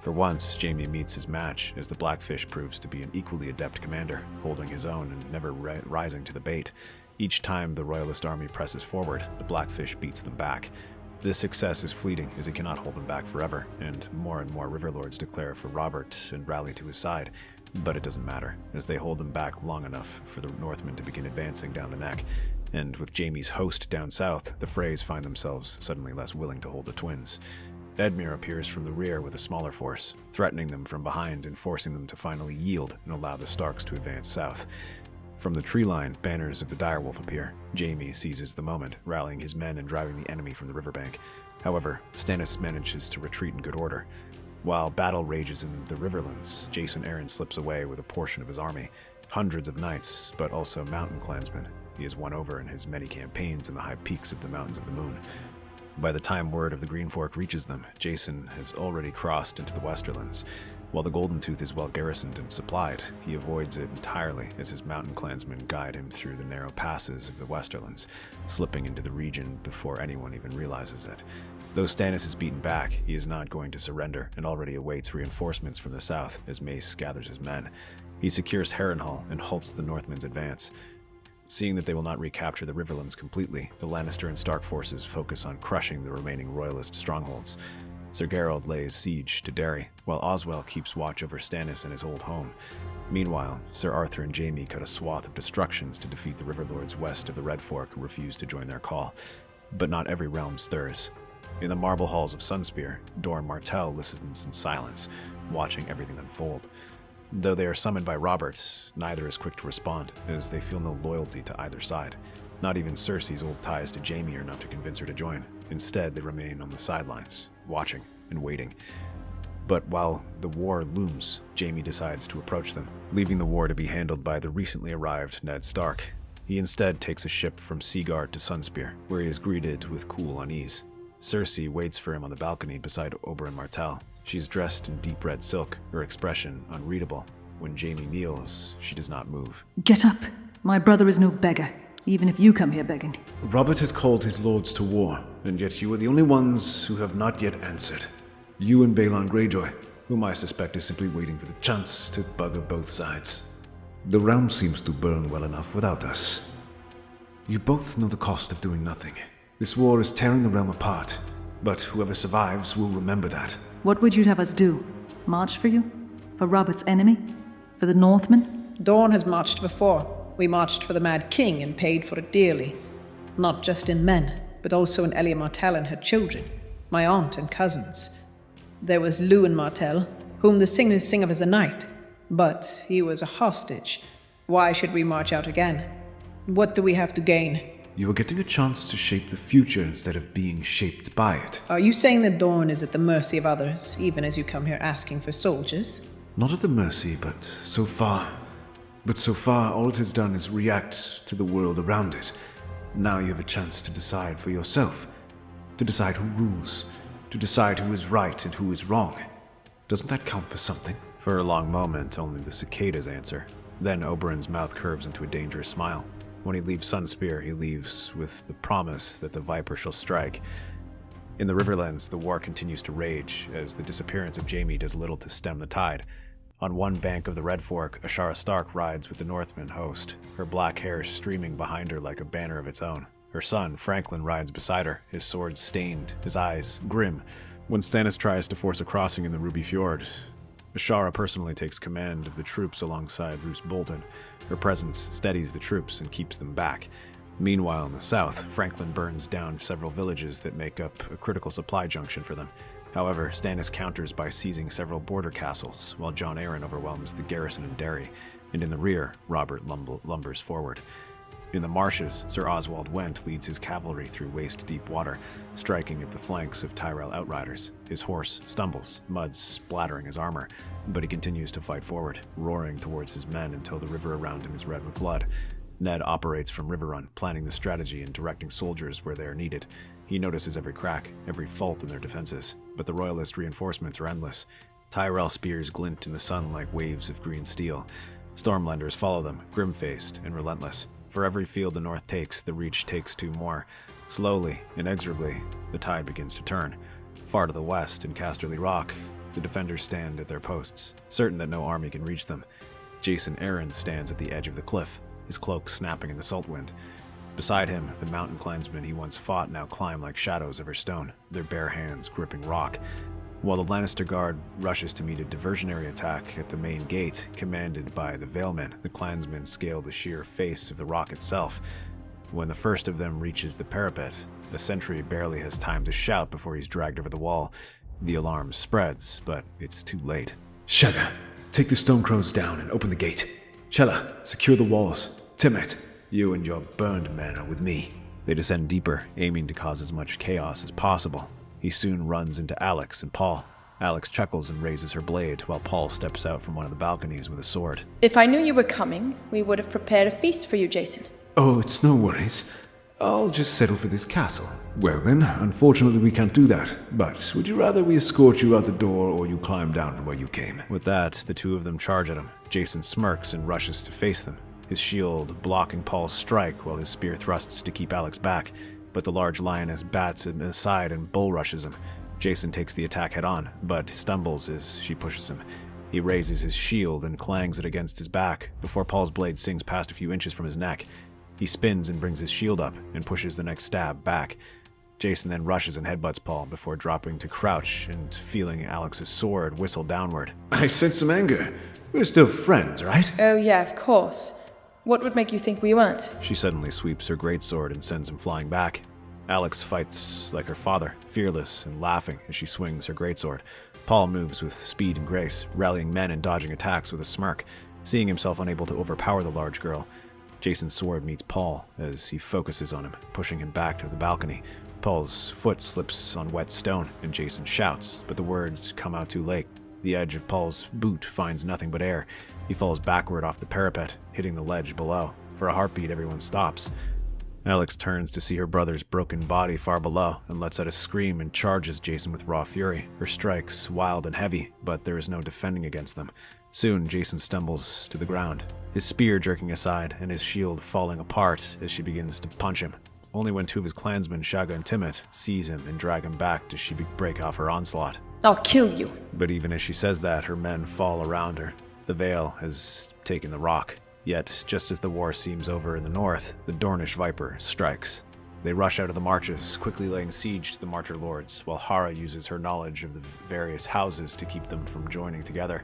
For once, Jaime meets his match, as the Blackfish proves to be an equally adept commander, holding his own and never rising to the bait. Each time the Royalist army presses forward, the Blackfish beats them back. This success is fleeting, as he cannot hold them back forever, and more Riverlords declare for Robert and rally to his side. But it doesn't matter, as they hold them back long enough for the Northmen to begin advancing down the neck. And with Jaime's host down south, the Freys find themselves suddenly less willing to hold the twins. Edmure appears from the rear with a smaller force, threatening them from behind and forcing them to finally yield and allow the Starks to advance south. From the tree line, banners of the direwolf appear. Jaime seizes the moment, rallying his men and driving the enemy from the riverbank. However, Stannis manages to retreat in good order. While battle rages in the Riverlands, Jason Aaron slips away with a portion of his army. Hundreds of knights, but also mountain clansmen he has won over in his many campaigns in the high peaks of the Mountains of the Moon. By the time word of the Green Fork reaches them, Jason has already crossed into the Westerlands. While the Golden Tooth is well garrisoned and supplied, he avoids it entirely as his mountain clansmen guide him through the narrow passes of the Westerlands, slipping into the region before anyone even realizes it. Though Stannis is beaten back, he is not going to surrender and already awaits reinforcements from the south as Mace gathers his men. He secures Harrenhal and halts the Northmen's advance. Seeing that they will not recapture the Riverlands completely, the Lannister and Stark forces focus on crushing the remaining Royalist strongholds. Sir Geralt lays siege to Derry, while Oswell keeps watch over Stannis and his old home. Meanwhile, Sir Arthur and Jaime cut a swath of destructions to defeat the Riverlords west of the Red Fork who refuse to join their call. But not every realm stirs. In the marble halls of Sunspear, Dorne Martell listens in silence, watching everything unfold. Though they are summoned by Robert, neither is quick to respond, as they feel no loyalty to either side. Not even Cersei's old ties to Jaime are enough to convince her to join. Instead, they remain on the sidelines, watching and waiting. But while the war looms, Jaime decides to approach them, leaving the war to be handled by the recently arrived Ned Stark. He instead takes a ship from Seaguard to Sunspear, where he is greeted with cool unease. Cersei waits for him on the balcony beside Oberyn Martell. She's dressed in deep red silk, her expression unreadable. When Jaime kneels, she does not move. Get up. My brother is no beggar, even if you come here begging. Robert has called his lords to war, and yet you are the only ones who have not yet answered. You and Balon Greyjoy, whom I suspect is simply waiting for the chance to bugger both sides. The realm seems to burn well enough without us. You both know the cost of doing nothing. This war is tearing the realm apart, but whoever survives will remember that. What would you have us do? March for you? For Robert's enemy? For the Northmen? Dorne has marched before. We marched for the Mad King and paid for it dearly. Not just in men, but also in Elia Martell and her children, my aunt and cousins. There was Lewin Martell, whom the singers sing of as a knight, but he was a hostage. Why should we march out again? What do we have to gain? You are getting a chance to shape the future instead of being shaped by it. Are you saying that Dorne is at the mercy of others, even as you come here asking for soldiers? Not at the mercy, but so far, all it has done is react to the world around it. Now you have a chance to decide for yourself. To decide who rules. To decide who is right and who is wrong. Doesn't that count for something? For a long moment, only the cicadas answer. Then Oberyn's mouth curves into a dangerous smile. When he leaves Sunspear, he leaves with the promise that the Viper shall strike. In the Riverlands, the war continues to rage, as the disappearance of Jaime does little to stem the tide. On one bank of the Red Fork, Ashara Stark rides with the Northman host, her black hair streaming behind her like a banner of its own. Her son, Franklin, rides beside her, his sword stained, his eyes grim. When Stannis tries to force a crossing in the Ruby Fjord, Ashara personally takes command of the troops alongside Roose Bolton. Her presence steadies the troops and keeps them back. Meanwhile, in the south, Franklin burns down several villages that make up a critical supply junction for them. However, Stannis counters by seizing several border castles, while Jon Arryn overwhelms the garrison in Derry, and in the rear, Robert lumbers forward. In the marshes, Sir Oswald Went leads his cavalry through waist-deep water, striking at the flanks of Tyrell outriders. His horse stumbles, mud splattering his armor, but he continues to fight forward, roaring towards his men until the river around him is red with blood. Ned operates from Riverrun, planning the strategy and directing soldiers where they are needed. He notices every crack, every fault in their defenses, but the Royalist reinforcements are endless. Tyrell spears glint in the sun like waves of green steel. Stormlanders follow them, grim-faced and relentless. For every field the North takes, the Reach takes two more. Slowly, inexorably, the tide begins to turn. Far to the west, in Casterly Rock, the defenders stand at their posts, certain that no army can reach them. Jason Aaron stands at the edge of the cliff, his cloak snapping in the salt wind. Beside him, the mountain clansmen he once fought now climb like shadows over stone, their bare hands gripping rock. While the Lannister Guard rushes to meet a diversionary attack at the main gate, commanded by the Valemen, the clansmen scale the sheer face of the rock itself. When the first of them reaches the parapet, a sentry barely has time to shout before he's dragged over the wall. The alarm spreads, but it's too late. Shagga, take the stone crows down and open the gate. Chella, secure the walls. Timet, you and your burned men are with me. They descend deeper, aiming to cause as much chaos as possible. He soon runs into Alex and Paul. Alex chuckles and raises her blade, while Paul steps out from one of the balconies with a sword. If I knew you were coming, we would have prepared a feast for you, Jason. Oh, it's no worries. I'll just settle for this castle. Well then, unfortunately we can't do that. But would you rather we escort you out the door or you climb down to where you came? With that, the two of them charge at him. Jason smirks and rushes to face them, his shield blocking Paul's strike while his spear thrusts to keep Alex back. But the large lioness bats him aside and bull rushes him. Jason takes the attack head on, but stumbles as she pushes him. He raises his shield and clangs it against his back before Paul's blade sings past a few inches from his neck. He spins and brings his shield up and pushes the next stab back. Jason then rushes and headbutts Paul before dropping to crouch and feeling Alex's sword whistle downward. I sense some anger. We're still friends, right? Oh yeah, of course. What would make you think we weren't? She suddenly sweeps her greatsword and sends him flying back. Alex fights like her father, fearless and laughing as she swings her greatsword. Paul moves with speed and grace, rallying men and dodging attacks with a smirk. Seeing himself unable to overpower the large girl, Jason's sword meets Paul as he focuses on him, pushing him back to the balcony. Paul's foot slips on wet stone, and Jason shouts, but the words come out too late. The edge of Paul's boot finds nothing but air. He falls backward off the parapet, hitting the ledge below. For a heartbeat, everyone stops. Alex turns to see her brother's broken body far below and lets out a scream and charges Jason with raw fury, her strikes wild and heavy, but there is no defending against them. Soon, Jason stumbles to the ground, his spear jerking aside and his shield falling apart as she begins to punch him. Only when two of his clansmen, Shagga and Timet, seize him and drag him back does she break off her onslaught. I'll kill you. But even as she says that, her men fall around her. The Vale has taken the rock. Yet, just as the war seems over in the north, the Dornish Viper strikes. They rush out of the marches, quickly laying siege to the Martyr Lords, while Hara uses her knowledge of the various houses to keep them from joining together.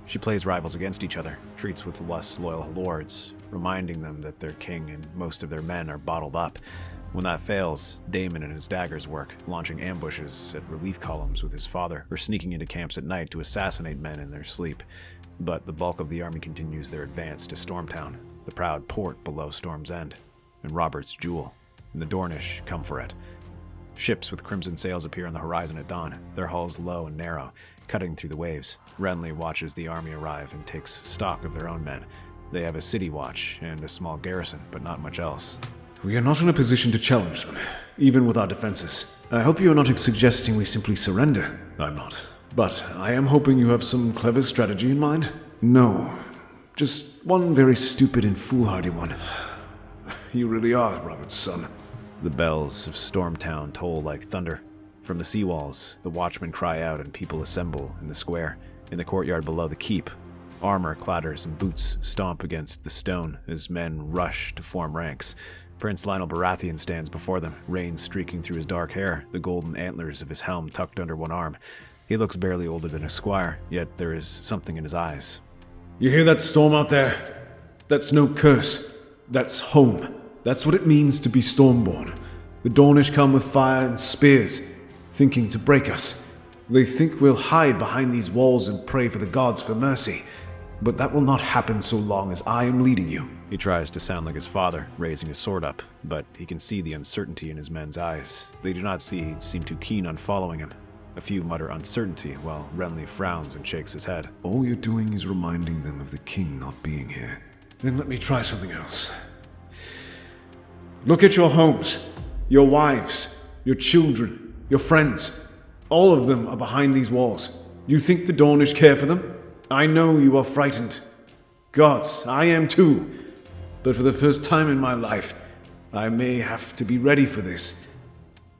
She plays rivals against each other, treats with less loyal lords, reminding them that their king and most of their men are bottled up. When that fails, Daemon and his daggers work, launching ambushes at relief columns with his father, or sneaking into camps at night to assassinate men in their sleep. But the bulk of the army continues their advance to Stormtown, the proud port below Storm's End, and Robert's Jewel, and the Dornish come for it. Ships with crimson sails appear on the horizon at dawn, their hulls low and narrow, cutting through the waves. Renly watches the army arrive and takes stock of their own men. They have a city watch and a small garrison, but not much else. We are not in a position to challenge them, even with our defenses. I hope you are not suggesting we simply surrender. I'm not. But I am hoping you have some clever strategy in mind. No, just one very stupid and foolhardy one. You really are Robert's son. The bells of Stormtown toll like thunder. From the seawalls, the watchmen cry out and people assemble in the square. In the courtyard below the keep, armor clatters and boots stomp against the stone as men rush to form ranks. Prince Lionel Baratheon stands before them, rain streaking through his dark hair, the golden antlers of his helm tucked under one arm. He looks barely older than a squire, yet there is something in his eyes. You hear that storm out there? That's no curse. That's home. That's what it means to be Stormborn. The Dornish come with fire and spears, thinking to break us. They think we'll hide behind these walls and pray for the gods for mercy. But that will not happen so long as I am leading you. He tries to sound like his father, raising his sword up, but he can see the uncertainty in his men's eyes. They do not seem too keen on following him. A few mutter uncertainty, while Renly frowns and shakes his head. All you're doing is reminding them of the king not being here. Then let me try something else. Look at your homes, your wives, your children, your friends. All of them are behind these walls. You think the Dornish care for them? I know you are frightened. Gods, I am too. But for the first time in my life, I may have to be ready for this.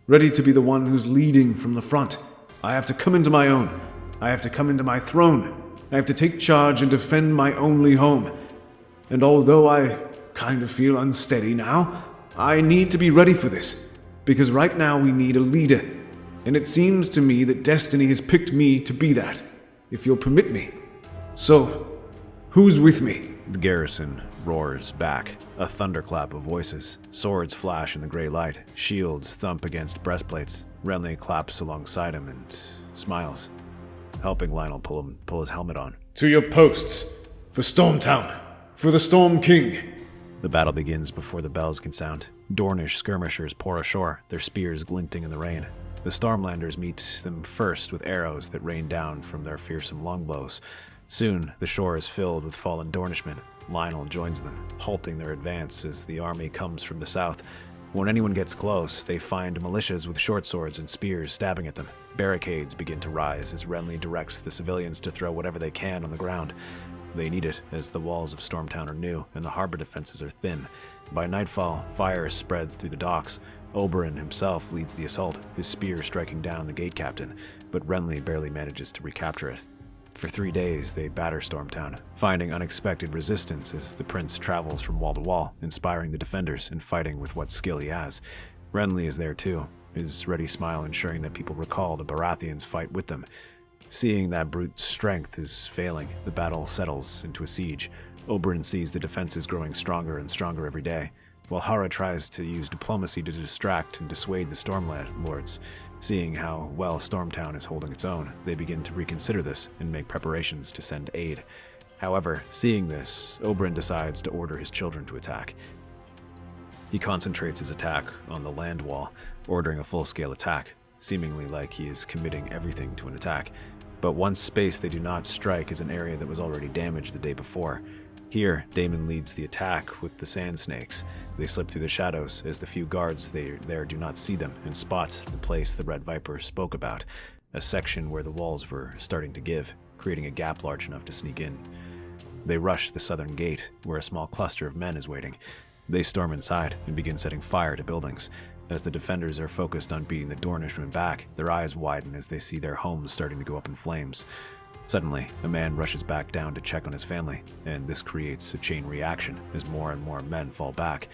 Ready to be the one who's leading from the front. I have to come into my own. I have to come into my throne. I have to take charge and defend my only home. And although I kind of feel unsteady now, I need to be ready for this. Because right now we need a leader. And it seems to me that destiny has picked me to be that, if you'll permit me. So, who's with me? The garrison roars back, a thunderclap of voices. Swords flash in the gray light, shields thump against breastplates. Renly claps alongside him, and smiles, helping Lionel pull his helmet on. To your posts! For Stormtown! For the Storm King! The battle begins before the bells can sound. Dornish skirmishers pour ashore, their spears glinting in the rain. The Stormlanders meet them first with arrows that rain down from their fearsome longblows. Soon, the shore is filled with fallen Dornishmen. Lionel joins them, halting their advance as the army comes from the south. When anyone gets close, they find militias with short swords and spears stabbing at them. Barricades begin to rise as Renly directs the civilians to throw whatever they can on the ground. They need it, as the walls of Stormtown are new and the harbor defenses are thin. By nightfall, fire spreads through the docks. Oberyn himself leads the assault, his spear striking down the gate captain, but Renly barely manages to recapture it. For 3 days, they batter Stormtown, finding unexpected resistance as the prince travels from wall to wall, inspiring the defenders and fighting with what skill he has. Renly is there too, his ready smile ensuring that people recall the Baratheons fight with them. Seeing that brute strength is failing, the battle settles into a siege. Oberyn sees the defenses growing stronger and stronger every day, while Hara tries to use diplomacy to distract and dissuade the Stormlords. Seeing how well Stormtown is holding its own, they begin to reconsider this and make preparations to send aid. However, seeing this, Oberyn decides to order his children to attack. He concentrates his attack on the land wall, ordering a full-scale attack, seemingly like he is committing everything to an attack. But one space they do not strike is an area that was already damaged the day before. Here, Daemon leads the attack with the Sand Snakes. They slip through the shadows as the few guards there do not see them and spot the place the Red Viper spoke about, a section where the walls were starting to give, creating a gap large enough to sneak in. They rush the southern gate, where a small cluster of men is waiting. They storm inside and begin setting fire to buildings. As the defenders are focused on beating the Dornishmen back, their eyes widen as they see their homes starting to go up in flames. Suddenly, a man rushes back down to check on his family, and this creates a chain reaction as more and more men fall back.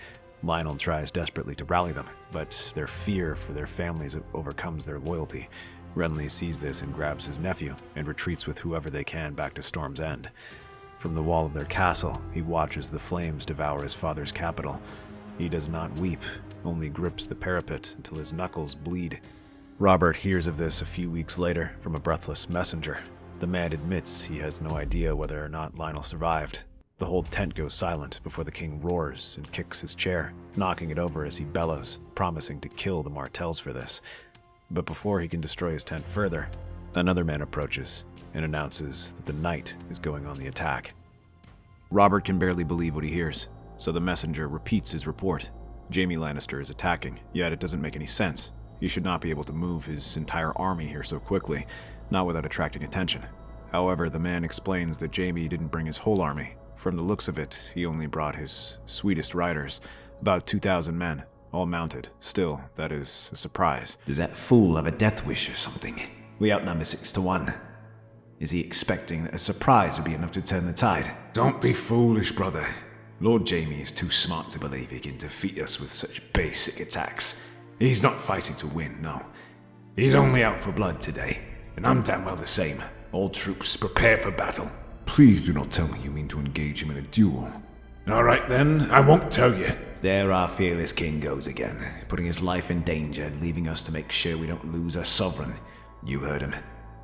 Lionel tries desperately to rally them, but their fear for their families overcomes their loyalty. Renly sees this and grabs his nephew and retreats with whoever they can back to Storm's End. From the wall of their castle, he watches the flames devour his father's capital. He does not weep, only grips the parapet until his knuckles bleed. Robert hears of this a few weeks later from a breathless messenger. The man admits he has no idea whether or not Lionel survived. The whole tent goes silent before the king roars and kicks his chair, knocking it over as he bellows, promising to kill the Martells for this. But before he can destroy his tent further, another man approaches and announces that the knight is going on the attack. Robert can barely believe what he hears, so the messenger repeats his report. Jaime Lannister is attacking, yet it doesn't make any sense. He should not be able to move his entire army here so quickly, not without attracting attention. However, the man explains that Jaime didn't bring his whole army. From the looks of it, he only brought his sweetest riders, about 2,000 men, all mounted. Still, that is a surprise. Does that fool have a death wish or something? We outnumber 6-1. Is he expecting that a surprise would be enough to turn the tide? Don't be foolish, brother. Lord Jaime is too smart to believe he can defeat us with such basic attacks. He's not fighting to win, no. He's only out for blood today. And I'm damn well the same. All troops, prepare for battle. Please do not tell me you mean to engage him in a duel. All right then, I won't tell you. There our fearless king goes again, putting his life in danger and leaving us to make sure we don't lose our sovereign. You heard him.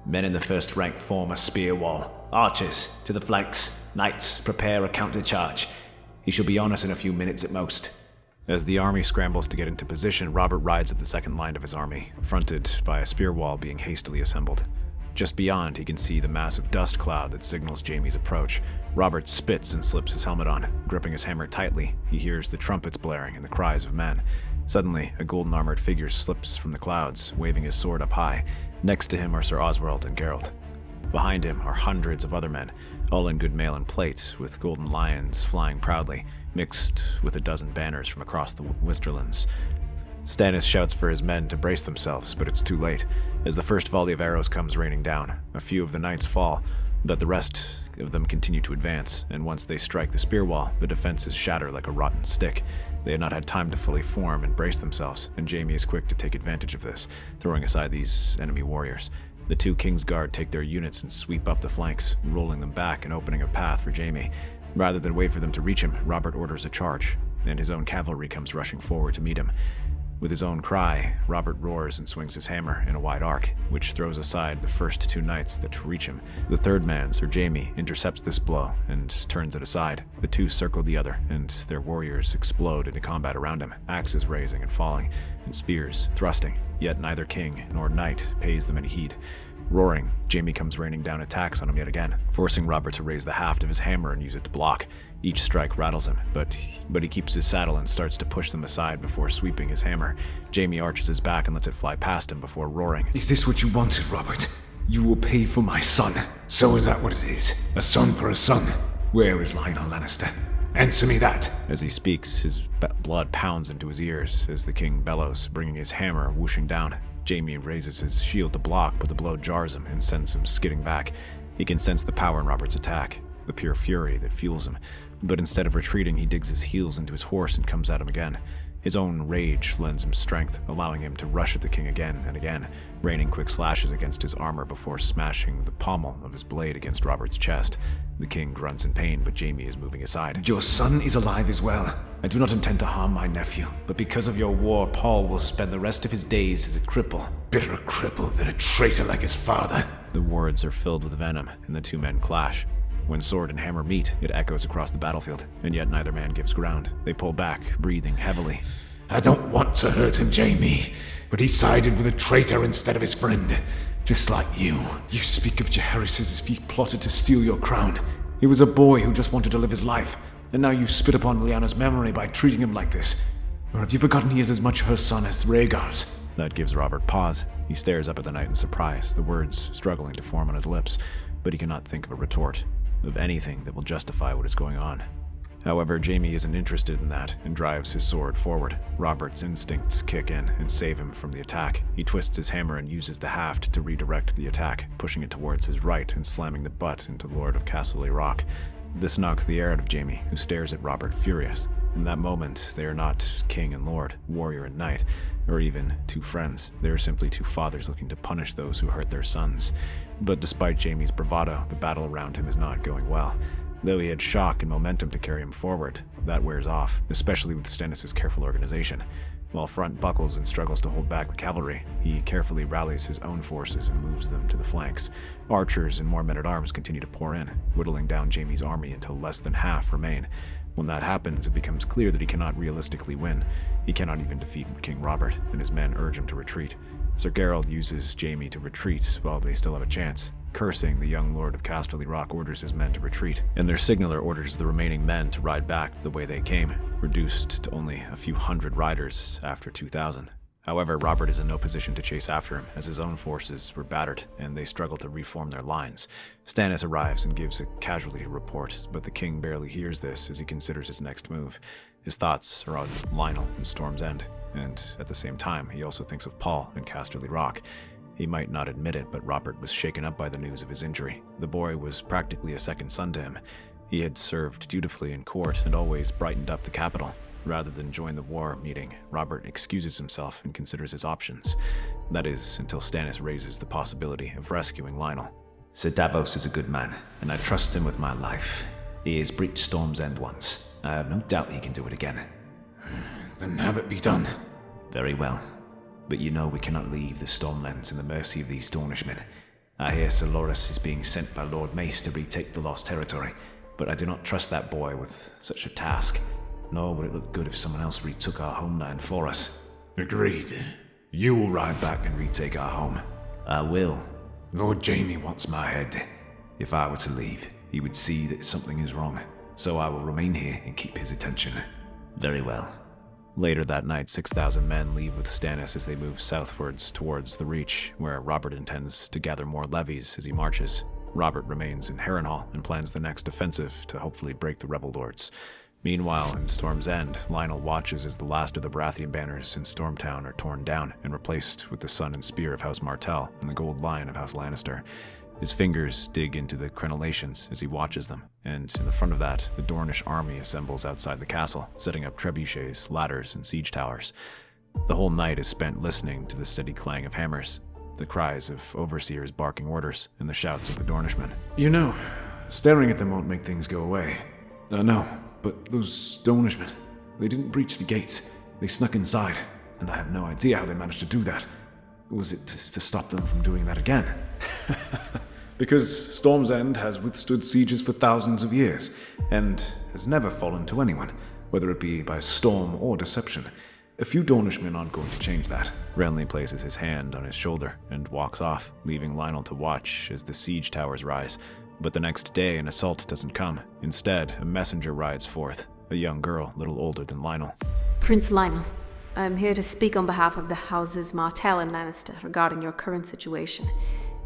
Men in the first rank form a spear wall. Archers, to the flanks. Knights, prepare a counter-charge. He shall be on us in a few minutes at most. As the army scrambles to get into position, Robert rides at the second line of his army, fronted by a spear wall being hastily assembled. Just beyond, he can see the massive dust cloud that signals Jaime's approach. Robert spits and slips his helmet on. Gripping his hammer tightly, he hears the trumpets blaring and the cries of men. Suddenly, a golden-armored figure slips from the clouds, waving his sword up high. Next to him are Sir Oswald and Geralt. Behind him are hundreds of other men, all in good mail and plate, with golden lions flying proudly, mixed with a dozen banners from across the Westerlands. Stannis shouts for his men to brace themselves, but it's too late. As the first volley of arrows comes raining down, a few of the knights fall, but the rest of them continue to advance, and once they strike the spear wall, the defenses shatter like a rotten stick. They had not had time to fully form and brace themselves, and Jaime is quick to take advantage of this, throwing aside these enemy warriors. The two Kingsguard take their units and sweep up the flanks, rolling them back and opening a path for Jaime. Rather than wait for them to reach him, Robert orders a charge, and his own cavalry comes rushing forward to meet him. With his own cry, Robert roars and swings his hammer in a wide arc, which throws aside the first two knights that reach him. The third man, Sir Jaime, intercepts this blow and turns it aside. The two circle the other, and their warriors explode into combat around him, axes raising and falling, and spears thrusting. Yet neither king nor knight pays them any heed. Roaring, Jaime comes raining down attacks on him yet again, forcing Robert to raise the haft of his hammer and use it to block. Each strike rattles him, but he keeps his saddle and starts to push them aside before sweeping his hammer. Jaime arches his back and lets it fly past him before roaring. Is this what you wanted, Robert? You will pay for my son. So is that what it is? A son for a son? Where is Lionel Lannister? Answer me that. As he speaks, his blood pounds into his ears as the king bellows, bringing his hammer whooshing down. Jaime raises his shield to block, but the blow jars him and sends him skidding back. He can sense the power in Robert's attack, the pure fury that fuels him. But instead of retreating, he digs his heels into his horse and comes at him again. His own rage lends him strength, allowing him to rush at the king again and again, raining quick slashes against his armor before smashing the pommel of his blade against Robert's chest. The king grunts in pain, but Jaime is moving aside. Your son is alive as well. I do not intend to harm my nephew, but because of your war, Paul will spend the rest of his days as a cripple. Better a cripple than a traitor like his father. The words are filled with venom, and the two men clash. When sword and hammer meet, it echoes across the battlefield, and yet neither man gives ground. They pull back, breathing heavily. I don't want to hurt him, Jaime, but he sided with a traitor instead of his friend, just like you. You speak of Jaehaerys as if he plotted to steal your crown. He was a boy who just wanted to live his life, and now you spit upon Lyanna's memory by treating him like this. Or have you forgotten he is as much her son as Rhaegar's? That gives Robert pause. He stares up at the knight in surprise, the words struggling to form on his lips, but he cannot think of a retort, of anything that will justify what is going on. However, Jaime isn't interested in that and drives his sword forward. Robert's instincts kick in and save him from the attack. He twists his hammer and uses the haft to redirect the attack, pushing it towards his right and slamming the butt into Lord of Casterly Rock. This knocks the air out of Jaime, who stares at Robert furious. In that moment, they are not king and lord, warrior and knight, or even two friends. They are simply two fathers looking to punish those who hurt their sons. But despite Jaime's bravado, the battle around him is not going well. Though he had shock and momentum to carry him forward, that wears off, especially with Stannis' careful organization. While front buckles and struggles to hold back the cavalry, he carefully rallies his own forces and moves them to the flanks. Archers and more men-at-arms continue to pour in, whittling down Jaime's army until less than half remain. When that happens, it becomes clear that he cannot realistically win. He cannot even defeat King Robert, and his men urge him to retreat. Sir Geralt uses Jaime to retreat while they still have a chance. Cursing, the young Lord of Casterly Rock orders his men to retreat, and their signaler orders the remaining men to ride back the way they came, reduced to only a few hundred riders after 2,000. However, Robert is in no position to chase after him, as his own forces were battered, and they struggle to reform their lines. Stannis arrives and gives a casualty report, but the king barely hears this as he considers his next move. His thoughts are on Lionel and Storm's End, and at the same time, he also thinks of Paul and Casterly Rock. He might not admit it, but Robert was shaken up by the news of his injury. The boy was practically a second son to him. He had served dutifully in court and always brightened up the capital. Rather than join the war meeting, Robert excuses himself and considers his options. That is, until Stannis raises the possibility of rescuing Lionel. Sir Davos is a good man, and I trust him with my life. He has breached Storm's End once. I have no doubt he can do it again. Then have it be done. Very well. But you know we cannot leave the Stormlands in the mercy of these Dornishmen. I hear Sir Loras is being sent by Lord Mace to retake the lost territory, but I do not trust that boy with such a task. Nor would it look good if someone else retook our homeland for us. Agreed. You will ride back and Retake our home. I will. Lord Jaime wants My head. If I were to leave, he would see that something is wrong. So I will remain here and keep his attention. Very well. Later that night, 6,000 men leave with Stannis as they move southwards towards the Reach, where Robert intends to gather more levies as he marches. Robert remains in Harrenhal and plans the next offensive to hopefully break the rebel lords. Meanwhile, in Storm's End, Lionel watches as the last of the Baratheon banners in Stormtown are torn down and replaced with the sun and spear of House Martell and the gold lion of House Lannister. His fingers dig into the crenellations as he watches them, and in the front of that, the Dornish army assembles outside the castle, setting up trebuchets, ladders, and siege towers. The whole night is spent listening to the steady clang of hammers, the cries of overseers barking orders, and the shouts of the Dornishmen. You know, staring at them won't make things go away. No, but those Dornishmen, they didn't breach the gates. They snuck inside. and I have no idea how they managed to do that. Was it to stop them from doing that again? Because Storm's End has withstood sieges for thousands of years, and has never fallen to anyone, whether it be by storm or deception. A few Dornishmen aren't going to change that. Renly places his hand on his shoulder and walks off, leaving Lionel to watch as the siege towers rise. But the next day, an assault doesn't come. Instead, a messenger rides forth, a young girl little older than Lionel. Prince Lionel, I am here to speak on behalf of the houses Martell and Lannister regarding your current situation.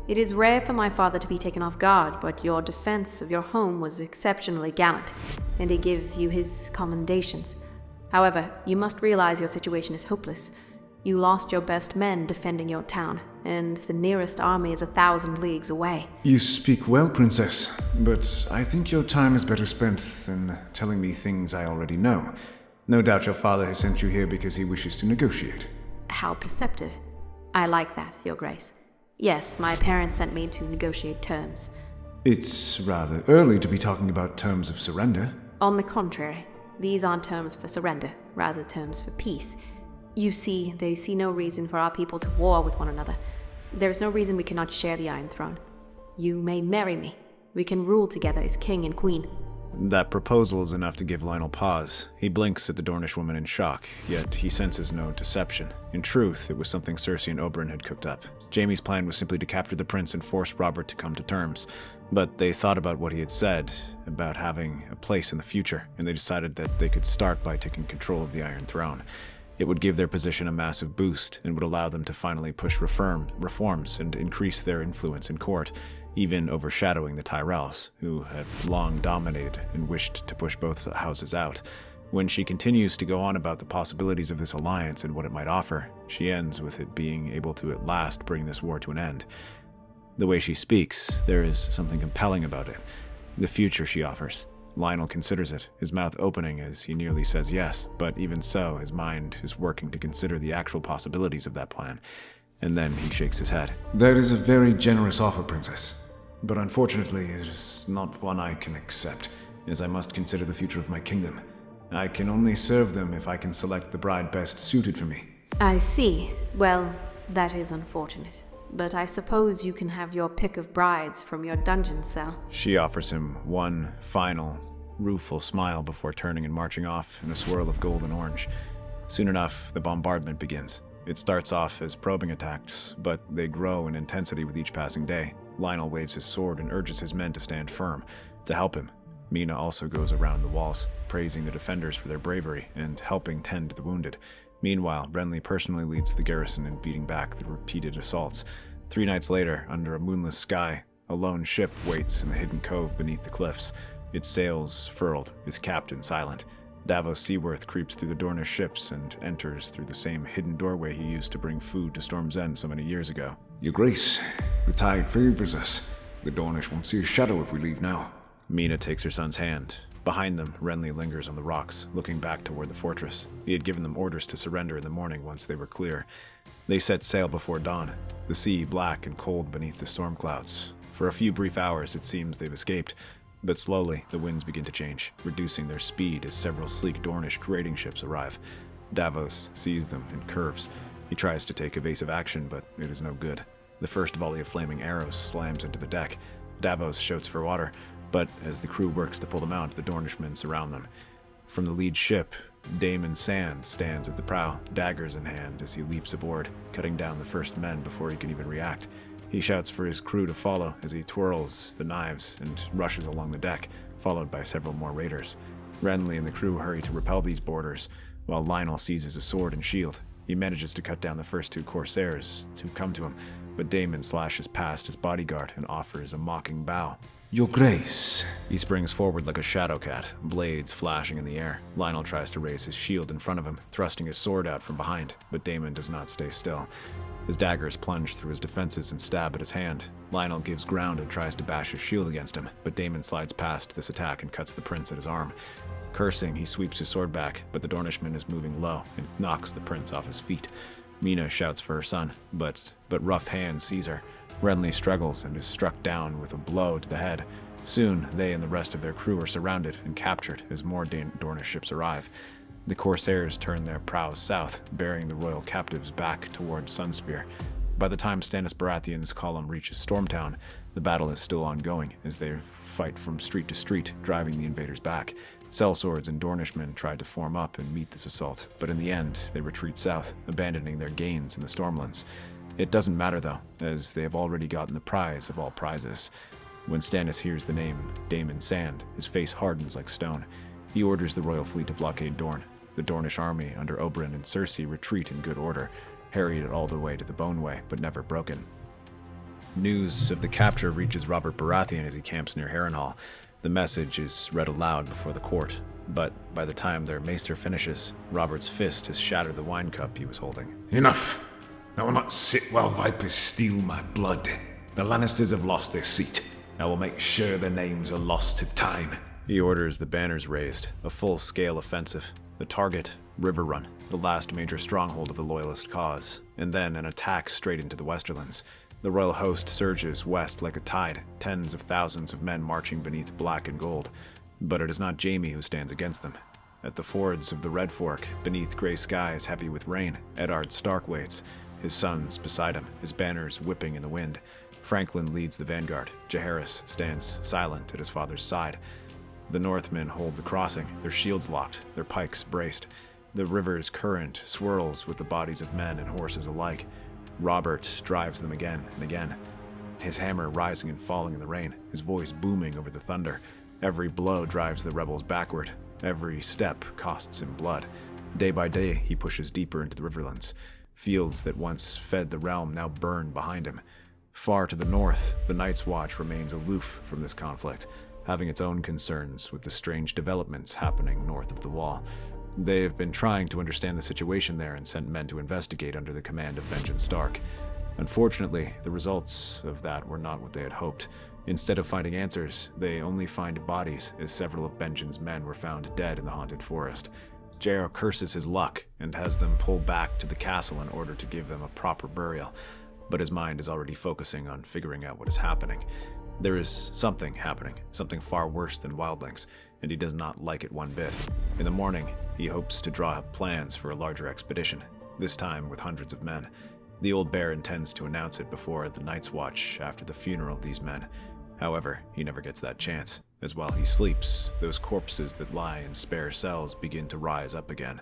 It is rare for my father to be taken off guard, but your defense of your home was exceptionally gallant, and he gives you his commendations. However, you must realize your situation is hopeless. You lost your best men defending your town, and the nearest army is 1,000 leagues away. You speak well, Princess, but I think your time is better spent than telling me things I already know. No doubt your father has sent you here because he wishes to negotiate. How perceptive. I like that, Your Grace. Yes, my parents sent me to negotiate terms. It's rather early to be talking about terms of surrender. On the contrary, these aren't terms for surrender, rather terms for peace. You see, they see no reason for our people to war with one another. There is no reason we cannot share the Iron Throne. You may marry me. We can rule together as king and queen. That proposal is enough to give Lionel pause. He blinks at the Dornish woman in shock, yet he senses no deception. In truth, it was something Cersei and Oberyn had cooked up. Jaime's plan was simply to capture the prince and force Robert to come to terms. But they thought about what he had said, about having a place in the future, and they decided that they could start by taking control of the Iron Throne. It would give their position a massive boost, and would allow them to finally push reforms and increase their influence in court, even overshadowing the Tyrells, who had long dominated and wished to push both houses out. When she continues to go on about the possibilities of this alliance and what it might offer, she ends with it being able to at last bring this war to an end. The way she speaks, there is something compelling about it. The future she offers. Lionel considers it, his mouth opening as he nearly says yes, but even so, his mind is working to consider the actual possibilities of that plan. And then he shakes his head. That is a very generous offer, Princess. But unfortunately, it is not one I can accept, as I must consider the future of my kingdom. I can only serve them if I can select the bride best suited for me. I see. Well, that is unfortunate. But I suppose you can have your pick of brides from your dungeon cell. She offers him one final, rueful smile before turning and marching off in a swirl of gold and orange. Soon enough, the bombardment begins. It starts off as probing attacks, but they grow in intensity with each passing day. Lionel waves his sword and urges his men to stand firm, to help him. Mina also goes around the walls, praising the defenders for their bravery and helping tend to the wounded. Meanwhile, Renly personally leads the garrison in beating back the repeated assaults. 3 nights later, under a moonless sky, a lone ship waits in the hidden cove beneath the cliffs, its sails furled, its captain silent. Davos Seaworth creeps through the Dornish ships and enters through the same hidden doorway he used to bring food to Storm's End so many years ago. Your Grace, the tide favors us. The Dornish won't see a shadow if we leave now. Mina takes her son's hand. Behind them, Renly lingers on the rocks, looking back toward the fortress. He had given them orders to surrender in the morning once they were clear. They set sail before dawn, the sea black and cold beneath the storm clouds. For a few brief hours, it seems they've escaped, but slowly the winds begin to change, reducing their speed as several sleek Dornish trading ships arrive. Davos sees them and curves. He tries to take evasive action, but it is no good. The first volley of flaming arrows slams into the deck. Davos shouts for water, but as the crew works to pull them out, the Dornishmen surround them. From the lead ship, Daemon Sand stands at the prow, daggers in hand as he leaps aboard, cutting down the first men before he can even react. He shouts for his crew to follow as he twirls the knives and rushes along the deck, followed by several more raiders. Renly and the crew hurry to repel these boarders, while Lionel seizes a sword and shield. He manages to cut down the first 2 corsairs who come to him, but Daemon slashes past his bodyguard and offers a mocking bow. Your Grace. He springs forward like a shadow cat, blades flashing in the air. Lionel tries to raise his shield in front of him, thrusting his sword out from behind, but Daemon does not stay still. His daggers plunge through his defenses and stab at his hand. Lionel gives ground and tries to bash his shield against him, but Daemon slides past this attack and cuts the prince at his arm. Cursing, he sweeps his sword back, but the Dornishman is moving low and knocks the prince off his feet. Mina shouts for her son, but rough hands seize her. Renly struggles and is struck down with a blow to the head. Soon, they and the rest of their crew are surrounded and captured as more Dornish ships arrive. The corsairs turn their prows south, bearing the royal captives back toward Sunspear. By the time Stannis Baratheon's column reaches Stormtown, the battle is still ongoing as they fight from street to street, driving the invaders back. Sellswords and Dornishmen tried to form up and meet this assault, but in the end, they retreat south, abandoning their gains in the Stormlands. It doesn't matter though, as they have already gotten the prize of all prizes. When Stannis hears the name Daemon Sand, his face hardens like stone. He orders the royal fleet to blockade Dorne. The Dornish army under Oberyn and Cersei retreat in good order, harried all the way to the Boneway, but never broken. News of the capture reaches Robert Baratheon as he camps near Harrenhal. The message is read aloud before the court, but by the time their maester finishes, Robert's fist has shattered the wine cup he was holding. Enough! I will not sit while vipers steal my blood. The Lannisters have lost their seat. I will make sure their names are lost to time. He orders the banners raised, a full-scale offensive. The target, Riverrun, the last major stronghold of the Loyalist cause, and then an attack straight into the Westerlands. The royal host surges west like a tide, tens of thousands of men marching beneath black and gold. But it is not Jaime who stands against them. At the fords of the Red Fork, beneath gray skies heavy with rain, Eddard Stark waits, his sons beside him, his banners whipping in the wind. Franklin leads the vanguard. Jaehaerys stands silent at his father's side. The Northmen hold the crossing, their shields locked, their pikes braced. The river's current swirls with the bodies of men and horses alike. Robert drives them again and again, his hammer rising and falling in the rain, his voice booming over the thunder. Every blow drives the rebels backward. Every step costs him blood. Day by day, he pushes deeper into the Riverlands. Fields that once fed the realm now burn behind him. Far to the north, the Night's Watch remains aloof from this conflict, having its own concerns with the strange developments happening north of the Wall. They have been trying to understand the situation there and sent men to investigate under the command of Benjen Stark. Unfortunately, the results of that were not what they had hoped. Instead of finding answers, they only find bodies, as several of Benjen's men were found dead in the haunted forest. Jair curses his luck and has them pull back to the castle in order to give them a proper burial, but his mind is already focusing on figuring out what is happening. There is something happening, something far worse than wildlings, and he does not like it one bit. In the morning, he hopes to draw up plans for a larger expedition, this time with hundreds of men. The old bear intends to announce it before the Night's Watch after the funeral of these men. However, he never gets that chance, as while he sleeps, those corpses that lie in spare cells begin to rise up again.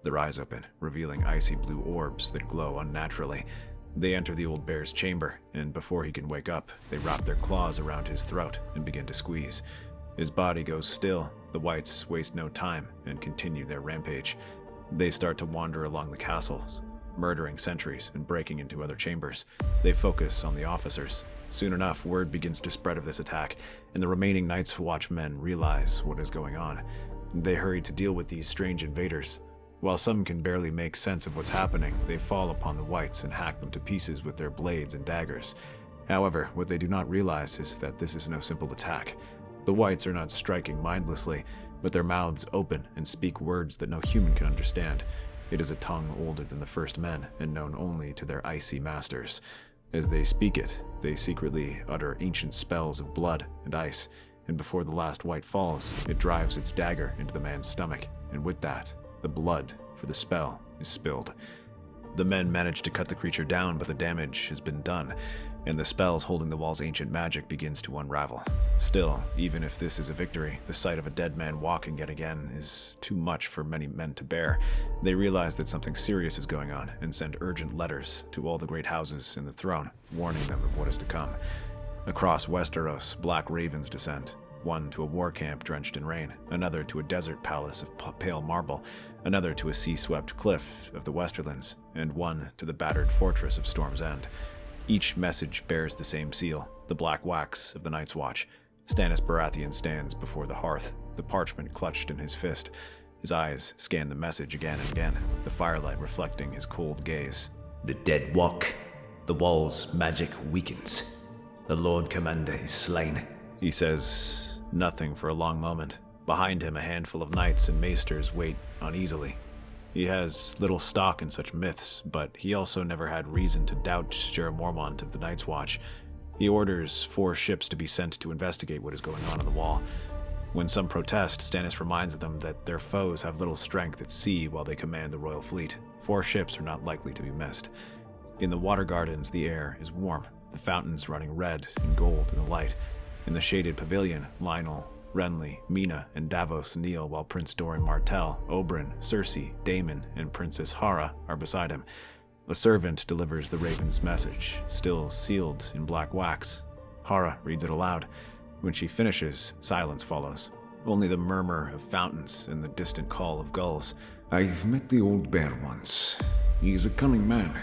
Their eyes open, revealing icy blue orbs that glow unnaturally. They enter the old bear's chamber, and before he can wake up, they wrap their claws around his throat and begin to squeeze. His body goes still. The whites waste no time and continue their rampage. They start to wander along the castles, murdering sentries and breaking into other chambers. They focus on the officers. Soon enough, word begins to spread of this attack, and the remaining Night's Watch men realize what is going on. They hurry to deal with these strange invaders. While some can barely make sense of what's happening, they fall upon the whites and hack them to pieces with their blades and daggers. However, what they do not realize is that this is no simple attack. The whites are not striking mindlessly, but their mouths open and speak words that no human can understand. It is a tongue older than the first men, and known only to their icy masters. As they speak it, they secretly utter ancient spells of blood and ice, and before the last white falls, it drives its dagger into the man's stomach, and with that, the blood for the spell is spilled. The men manage to cut the creature down, but the damage has been done, and the spells holding the wall's ancient magic begins to unravel. Still, even if this is a victory, the sight of a dead man walking yet again is too much for many men to bear. They realize that something serious is going on and send urgent letters to all the great houses in the throne, warning them of what is to come. Across Westeros, black ravens descend, one to a war camp drenched in rain, another to a desert palace of pale marble, another to a sea-swept cliff of the Westerlands, and one to the battered fortress of Storm's End. Each message bears the same seal, the black wax of the Night's Watch. Stannis Baratheon stands before the hearth, the parchment clutched in his fist. His eyes scan the message again and again, the firelight reflecting his cold gaze. The dead walk. The wall's magic weakens. The Lord Commander is slain. He says nothing for a long moment. Behind him, a handful of knights and maesters wait uneasily. He has little stock in such myths, but he also never had reason to doubt Jorah Mormont of the Night's Watch. He orders 4 ships to be sent to investigate what is going on the wall. When some protest, Stannis reminds them that their foes have little strength at sea while they command the royal fleet. 4 ships are not likely to be missed. In the water gardens, the air is warm, the fountains running red and gold in the light. In the shaded pavilion, Lionel, Renly, Mina, and Davos kneel while Prince Doran Martell, Oberyn, Cersei, Daemon, and Princess Hara are beside him. A servant delivers the raven's message, still sealed in black wax. Hara reads it aloud. When she finishes, silence follows. Only the murmur of fountains and the distant call of gulls. I've met the old bear once. He is a cunning man.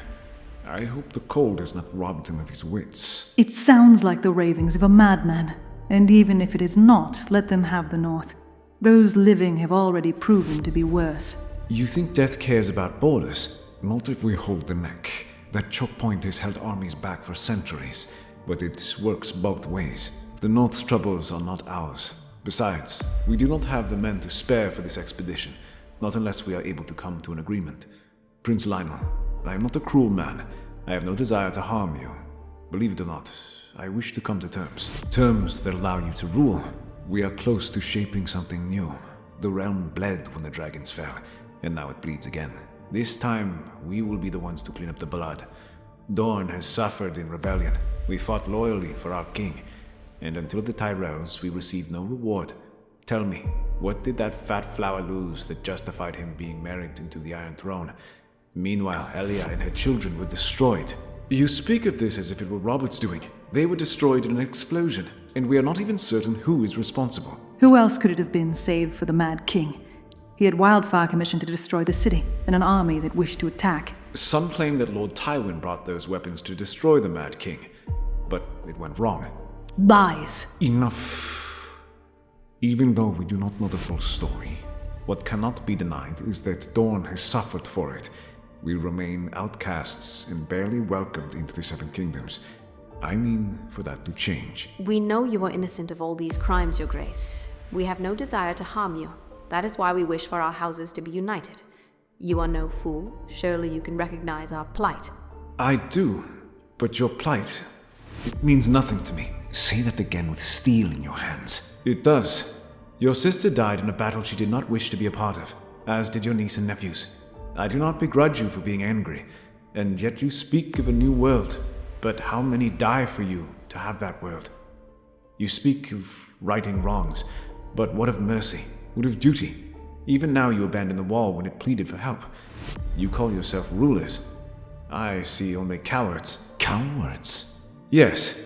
I hope the cold has not robbed him of his wits. It sounds like the ravings of a madman. And even if it is not, let them have the North. Those living have already proven to be worse. You think death cares about borders? Not if we hold the neck. That choke point has held armies back for centuries, but it works both ways. The North's troubles are not ours. Besides, we do not have the men to spare for this expedition, not unless we are able to come to an agreement. Prince Lionel, I am not a cruel man. I have no desire to harm you. Believe it or not, I wish to come to terms. Terms that allow you to rule. We are close to shaping something new. The realm bled when the dragons fell, and now it bleeds again. This time, we will be the ones to clean up the blood. Dorne has suffered in rebellion. We fought loyally for our king, and until the Tyrells, we received no reward. Tell me, what did that fat flower lose that justified him being married into the Iron Throne? Meanwhile, Elia and her children were destroyed. You speak of this as if it were Robert's doing. They were destroyed in an explosion, and we are not even certain who is responsible. Who else could it have been save for the Mad King? He had Wildfire commissioned to destroy the city, and an army that wished to attack. Some claim that Lord Tywin brought those weapons to destroy the Mad King, but it went wrong. Lies. Enough. Even though we do not know the full story, what cannot be denied is that Dorne has suffered for it. We remain outcasts and barely welcomed into the Seven Kingdoms. I mean, for that to change. We know you are innocent of all these crimes, Your Grace. We have no desire to harm you. That is why we wish for our houses to be united. You are no fool. Surely you can recognize our plight. I do, but your plight, it means nothing to me. Say that again with steel in your hands. It does. Your sister died in a battle she did not wish to be a part of, as did your niece and nephews. I do not begrudge you for being angry, and yet you speak of a new world. But how many die for you to have that world? You speak of righting wrongs, but what of mercy? What of duty? Even now you abandon the wall when it pleaded for help. You call yourself rulers. I see only cowards. Cowards? Yes.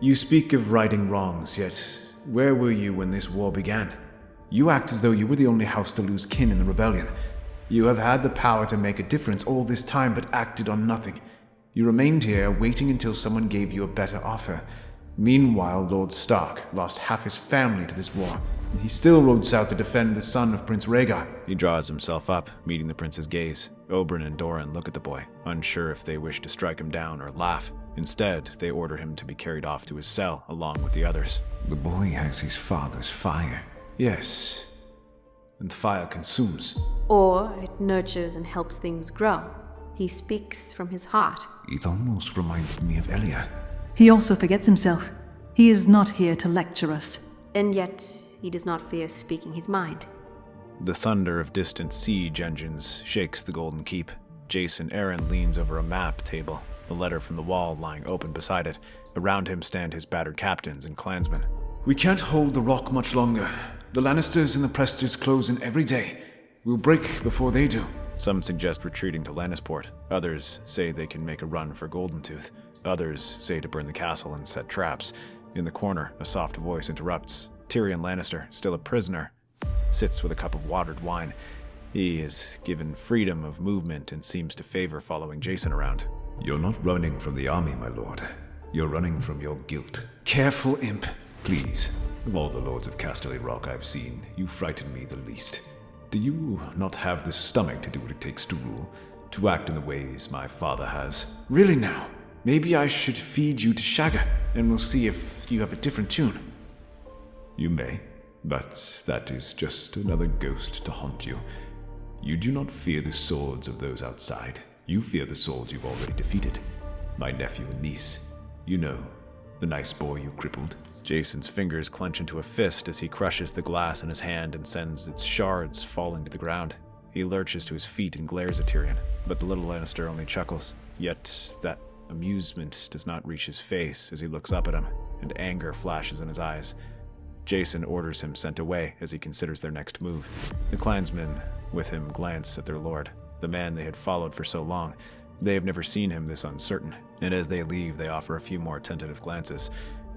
You speak of righting wrongs, yet where were you when this war began? You act as though you were the only house to lose kin in the rebellion. You have had the power to make a difference all this time, but acted on nothing. You remained here, waiting until someone gave you a better offer. Meanwhile, Lord Stark lost half his family to this war, and he still rode south to defend the son of Prince Rhaegar. He draws himself up, meeting the prince's gaze. Oberyn and Doran look at the boy, unsure if they wish to strike him down or laugh. Instead, they order him to be carried off to his cell along with the others. The boy has his father's fire. Yes, and fire consumes. Or it nurtures and helps things grow. He speaks from his heart. It almost reminded me of Elia. He also forgets himself. He is not here to lecture us. And yet, he does not fear speaking his mind. The thunder of distant siege engines shakes the Golden Keep. Jason Aaron leans over a map table, the letter from the wall lying open beside it. Around him stand his battered captains and clansmen. We can't hold the rock much longer. The Lannisters and the Presters close in every day. We'll break before they do. Some suggest retreating to Lannisport. Others say they can make a run for Goldentooth. Others say to burn the castle and set traps. In the corner, a soft voice interrupts. Tyrion Lannister, still a prisoner, sits with a cup of watered wine. He is given freedom of movement and seems to favor following Jason around. You're not running from the army, my lord. You're running from your guilt. Careful, imp. Please. Of all the lords of Casterly Rock I've seen, you frighten me the least. Do you not have the stomach to do what it takes to rule? To act in the ways my father has? Really now? Maybe I should feed you to Shagga, and we'll see if you have a different tune. You may, but that is just another ghost to haunt you. You do not fear the swords of those outside. You fear the swords you've already defeated. My nephew and niece. You know, the nice boy you crippled. Jason's fingers clench into a fist as he crushes the glass in his hand and sends its shards falling to the ground. He lurches to his feet and glares at Tyrion, but the little Lannister only chuckles. Yet that amusement does not reach his face as he looks up at him, and anger flashes in his eyes. Jason orders him sent away as he considers their next move. The clansmen with him glance at their lord, the man they had followed for so long. They have never seen him this uncertain, and as they leave, they offer a few more tentative glances.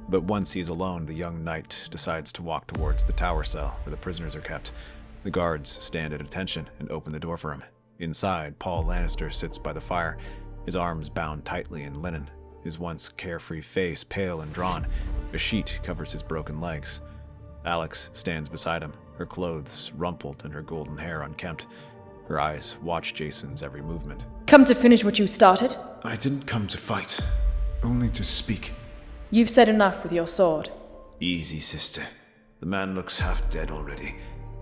But once he is alone, the young knight decides to walk towards the tower cell where the prisoners are kept. The guards stand at attention and open the door for him. Inside, Paul Lannister sits by the fire, his arms bound tightly in linen, his once carefree face pale and drawn. A sheet covers his broken legs. Alex stands beside him, her clothes rumpled and her golden hair unkempt. Her eyes watch Jason's every movement. Come to finish what you started? I didn't come to fight, only to speak. You've said enough with your sword. Easy, sister. The man looks half dead already.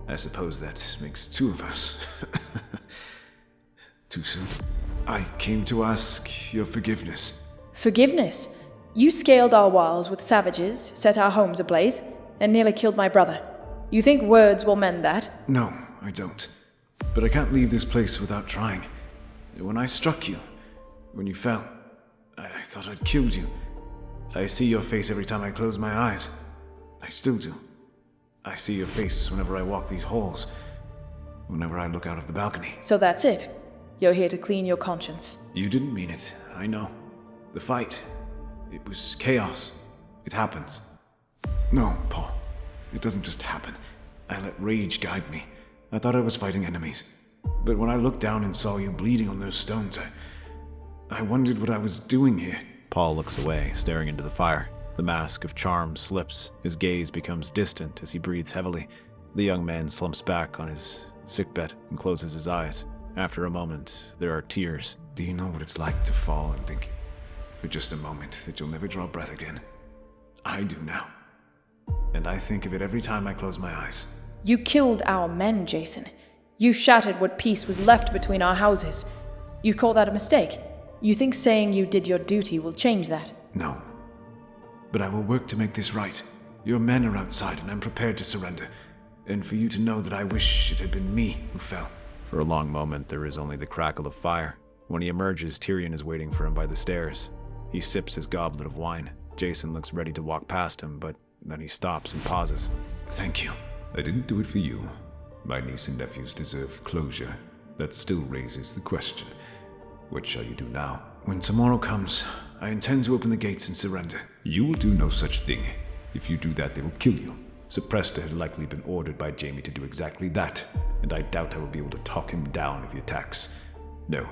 I suppose that makes two of us. Too soon. I came to ask your forgiveness. Forgiveness? You scaled our walls with savages, set our homes ablaze, and nearly killed my brother. You think words will mend that? No, I don't. But I can't leave this place without trying. When I struck you, when you fell, I thought I'd killed you. I see your face every time I close my eyes. I still do. I see your face whenever I walk these halls, whenever I look out of the balcony. So that's it. You're here to clean your conscience. You didn't mean it, I know. The fight, it was chaos. It happens. No, Paul. It doesn't just happen. I let rage guide me. I thought I was fighting enemies. But when I looked down and saw you bleeding on those stones, I wondered what I was doing here. Paul looks away, staring into the fire. The mask of charm slips. His gaze becomes distant as he breathes heavily. The young man slumps back on his sickbed and closes his eyes. After a moment, there are tears. Do you know what it's like to fall and think for just a moment that you'll never draw breath again? I do now. And I think of it every time I close my eyes. You killed our men, Jason. You shattered what peace was left between our houses. You call that a mistake? You think saying you did your duty will change that? No. But I will work to make this right. Your men are outside and I'm prepared to surrender. And for you to know that I wish it had been me who fell. For a long moment, there is only the crackle of fire. When he emerges, Tyrion is waiting for him by the stairs. He sips his goblet of wine. Jason looks ready to walk past him, but then he stops and pauses. Thank you. I didn't do it for you. My niece and nephews deserve closure. That still raises the question. What shall you do now? When tomorrow comes, I intend to open the gates and surrender. You will do no such thing. If you do that, they will kill you. Sir Presta has likely been ordered by Jaime to do exactly that, and I doubt I will be able to talk him down if he attacks. No,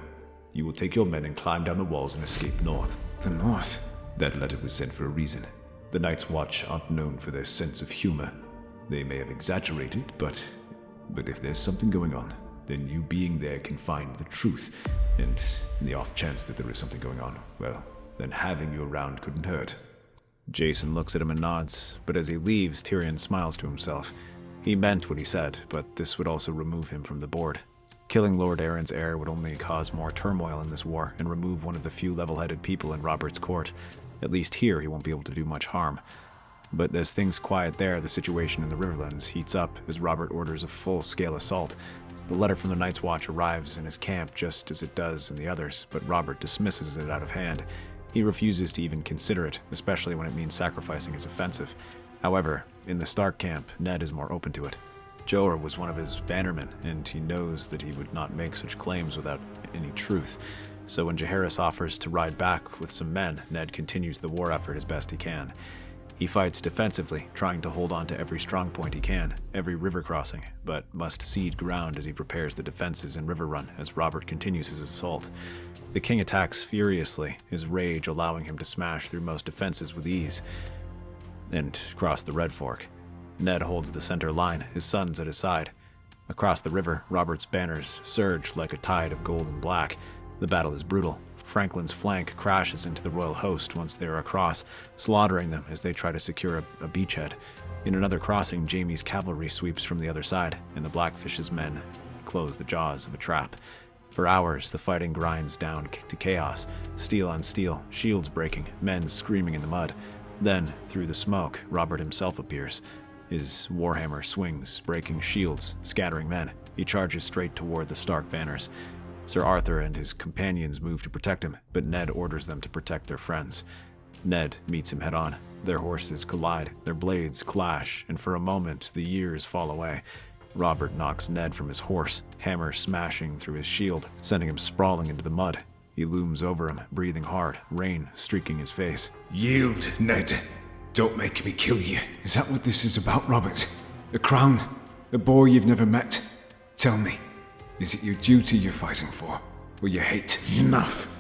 you will take your men and climb down the walls and escape north. The north? That letter was sent for a reason. The Night's Watch aren't known for their sense of humor. They may have exaggerated, but if there's something going on, then you being there can find the truth. And in the off chance that there is something going on, well, then having you around couldn't hurt. Jason looks at him and nods, but as he leaves, Tyrion smiles to himself. He meant what he said, but this would also remove him from the board. Killing Lord Aaron's heir would only cause more turmoil in this war and remove one of the few level-headed people in Robert's court. At least here he won't be able to do much harm. But as things quiet there, the situation in the Riverlands heats up as Robert orders a full-scale assault. The letter from the Night's Watch arrives in his camp just as it does in the others, but Robert dismisses it out of hand. He refuses to even consider it, especially when it means sacrificing his offensive. However, in the Stark camp, Ned is more open to it. Jorah was one of his bannermen, and he knows that he would not make such claims without any truth. So when Jaehaerys offers to ride back with some men, Ned continues the war effort as best he can. He fights defensively, trying to hold on to every strong point he can, every river crossing, but must cede ground as he prepares the defenses in River Run as Robert continues his assault. The king attacks furiously, his rage allowing him to smash through most defenses with ease and cross the Red Fork. Ned holds the center line, his sons at his side. Across the river, Robert's banners surge like a tide of gold and black. The battle is brutal. Franklin's flank crashes into the royal host once they are across, slaughtering them as they try to secure a beachhead. In another crossing, Jaime's cavalry sweeps from the other side, and the Blackfish's men close the jaws of a trap. For hours, the fighting grinds down to chaos, steel on steel, shields breaking, men screaming in the mud. Then, through the smoke, Robert himself appears. His warhammer swings, breaking shields, scattering men. He charges straight toward the Stark banners. Sir Arthur and his companions move to protect him, but Ned orders them to protect their friends. Ned meets him head-on. Their horses collide, their blades clash, and for a moment the years fall away. Robert knocks Ned from his horse, hammer smashing through his shield, sending him sprawling into the mud. He looms over him, breathing hard, rain streaking his face. Yield, Ned. Don't make me kill you. Is that what this is about, Robert? A crown? A boy you've never met? Tell me, is it your duty you're fighting for, or your hate? Enough.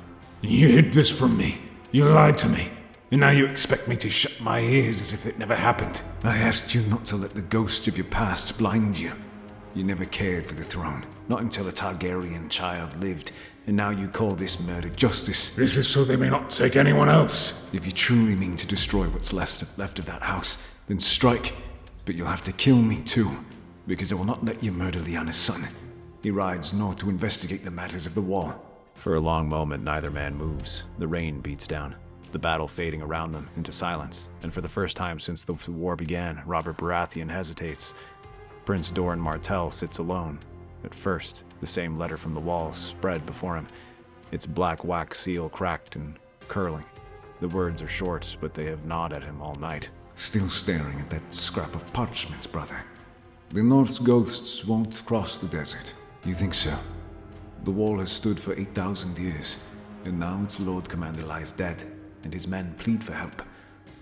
You hid this from me. You lied to me. And now you expect me to shut my ears as if it never happened. I asked you not to let the ghost of your past blind you. You never cared for the throne, not until a Targaryen child lived, and now you call this murder justice. This is so they may not take anyone else. If you truly mean to destroy what's left of that house, then strike. But you'll have to kill me too, because I will not let you murder Lyanna's son. He rides north to investigate the matters of the wall. For a long moment, neither man moves. The rain beats down, the battle fading around them into silence, and for the first time since the war began, Robert Baratheon hesitates. Prince Doran Martell sits alone. At first, the same letter from the walls spread before him, its black wax seal cracked and curling. The words are short, but they have gnawed at him all night. Still staring at that scrap of parchment, brother. The North's ghosts won't cross the desert. You think so? The wall has stood for 8,000 years, and now its Lord Commander lies dead, and his men plead for help.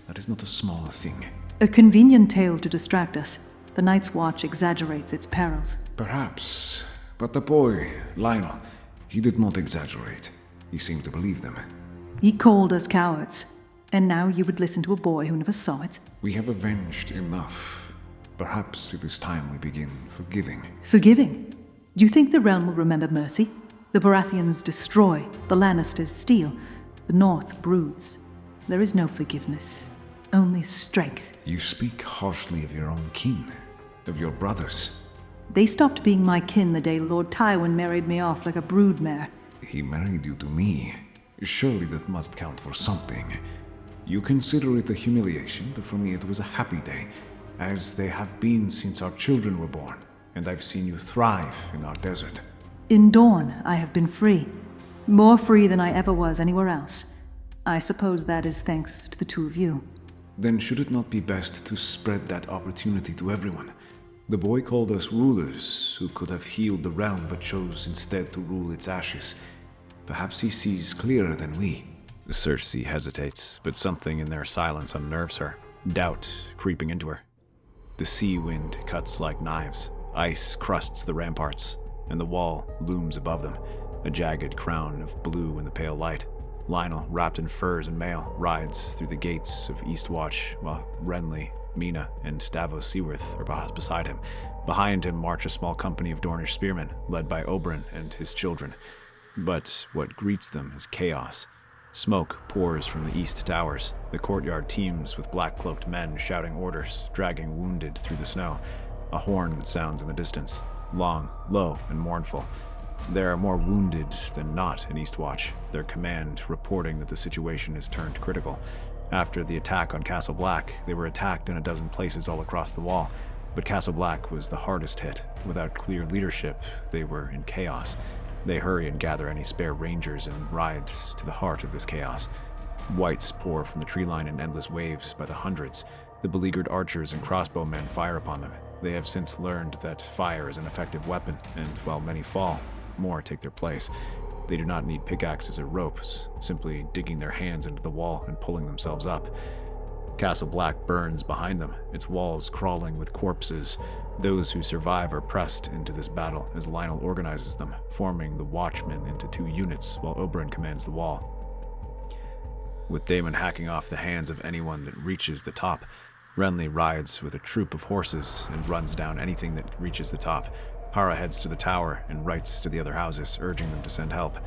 That is not a small thing. A convenient tale to distract us. The Night's Watch exaggerates its perils. Perhaps, but the boy, Lionel, he did not exaggerate. He seemed to believe them. He called us cowards, and now you would listen to a boy who never saw it? We have avenged enough. Perhaps it is time we begin forgiving. Forgiving? Do you think the realm will remember mercy? The Baratheons destroy, the Lannisters steal, the North broods. There is no forgiveness, only strength. You speak harshly of your own kin, of your brothers. They stopped being my kin the day Lord Tywin married me off like a broodmare. He married you to me. Surely that must count for something. You consider it a humiliation, but for me it was a happy day, as they have been since our children were born, and I've seen you thrive in our desert. In Dorne, I have been free. More free than I ever was anywhere else. I suppose that is thanks to the two of you. Then should it not be best to spread that opportunity to everyone? The boy called us rulers who could have healed the realm but chose instead to rule its ashes. Perhaps he sees clearer than we. Cersei hesitates, but something in their silence unnerves her. Doubt creeping into her. The sea wind cuts like knives. Ice crusts the ramparts, and the wall looms above them, a jagged crown of blue in the pale light. Lionel, wrapped in furs and mail, rides through the gates of Eastwatch, while Renly, Mina, and Davos Seaworth are beside him. Behind him march a small company of Dornish spearmen, led by Oberyn and his children. But what greets them is chaos. Smoke pours from the east towers. The courtyard teems with black-cloaked men shouting orders, dragging wounded through the snow. A horn sounds in the distance, long, low, and mournful. There are more wounded than not in Eastwatch, their command reporting that the situation has turned critical. After the attack on Castle Black, they were attacked in a dozen places all across the wall, but Castle Black was the hardest hit. Without clear leadership, they were in chaos. They hurry and gather any spare rangers and ride to the heart of this chaos. Whites pour from the tree line in endless waves by the hundreds. The beleaguered archers and crossbowmen fire upon them. They have since learned that fire is an effective weapon, and while many fall, more take their place. They do not need pickaxes or ropes, simply digging their hands into the wall and pulling themselves up. Castle Black burns behind them, its walls crawling with corpses. Those who survive are pressed into this battle as Lionel organizes them, forming the Watchmen into 2 units while Oberyn commands the wall. With Daemon hacking off the hands of anyone that reaches the top, Renly rides with a troop of horses and runs down anything that reaches the top. Hara heads to the tower and writes to the other houses, urging them to send help.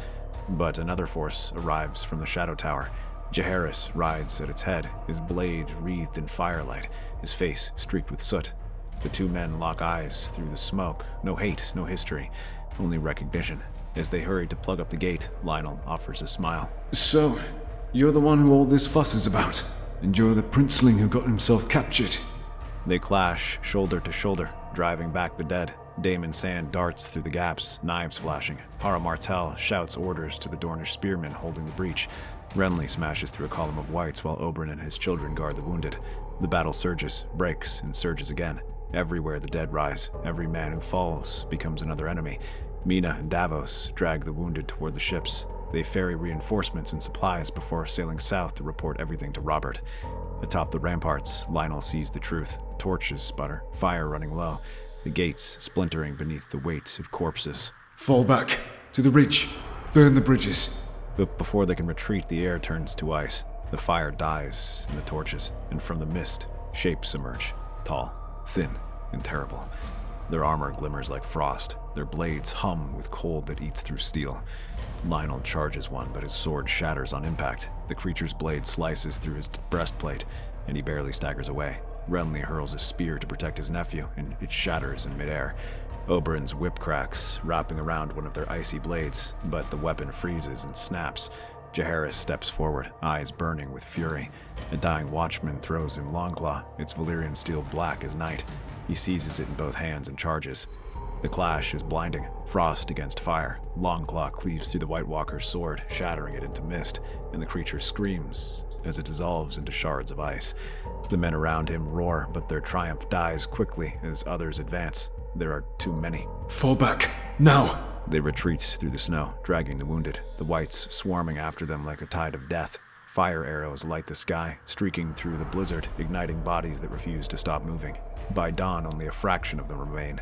But another force arrives from the Shadow Tower. Jaehaerys rides at its head, his blade wreathed in firelight, his face streaked with soot. The 2 men lock eyes through the smoke. No hate, no history, only recognition. As they hurry to plug up the gate, Lionel offers a smile. So, you're the one who all this fuss is about? and you're the princeling who got himself captured. They clash, shoulder to shoulder, driving back the dead. Damon Sand darts through the gaps, knives flashing. Hara Martell shouts orders to the Dornish spearmen holding the breach. Renly smashes through a column of whites while Oberyn and his children guard the wounded. The battle surges, breaks, and surges again. Everywhere the dead rise. Every man who falls becomes another enemy. Mina and Davos drag the wounded toward the ships. They ferry reinforcements and supplies before sailing south to report everything to Robert. Atop the ramparts, Lionel sees the truth. Torches sputter, fire running low, the gates splintering beneath the weight of corpses. Fall back! To the ridge! Burn the bridges! But before they can retreat, the air turns to ice. The fire dies in the torches, and from the mist, shapes emerge. Tall, thin, and terrible. Their armor glimmers like frost. Their blades hum with cold that eats through steel. Lionel charges one, but his sword shatters on impact. The creature's blade slices through his breastplate, and he barely staggers away. Renly hurls a spear to protect his nephew, and it shatters in midair. Oberyn's whip cracks, wrapping around one of their icy blades, but the weapon freezes and snaps. Jaehaerys steps forward, eyes burning with fury. A dying watchman throws him Longclaw, its Valyrian steel black as night. He seizes it in both hands and charges. The clash is blinding, frost against fire. Longclaw cleaves through the White Walker's sword, shattering it into mist, and the creature screams as it dissolves into shards of ice. The men around him roar, but their triumph dies quickly as others advance. There are too many. Fall back! Now! They retreat through the snow, dragging the wounded, the whites swarming after them like a tide of death. Fire arrows light the sky, streaking through the blizzard, igniting bodies that refuse to stop moving. By dawn, only a fraction of them remain.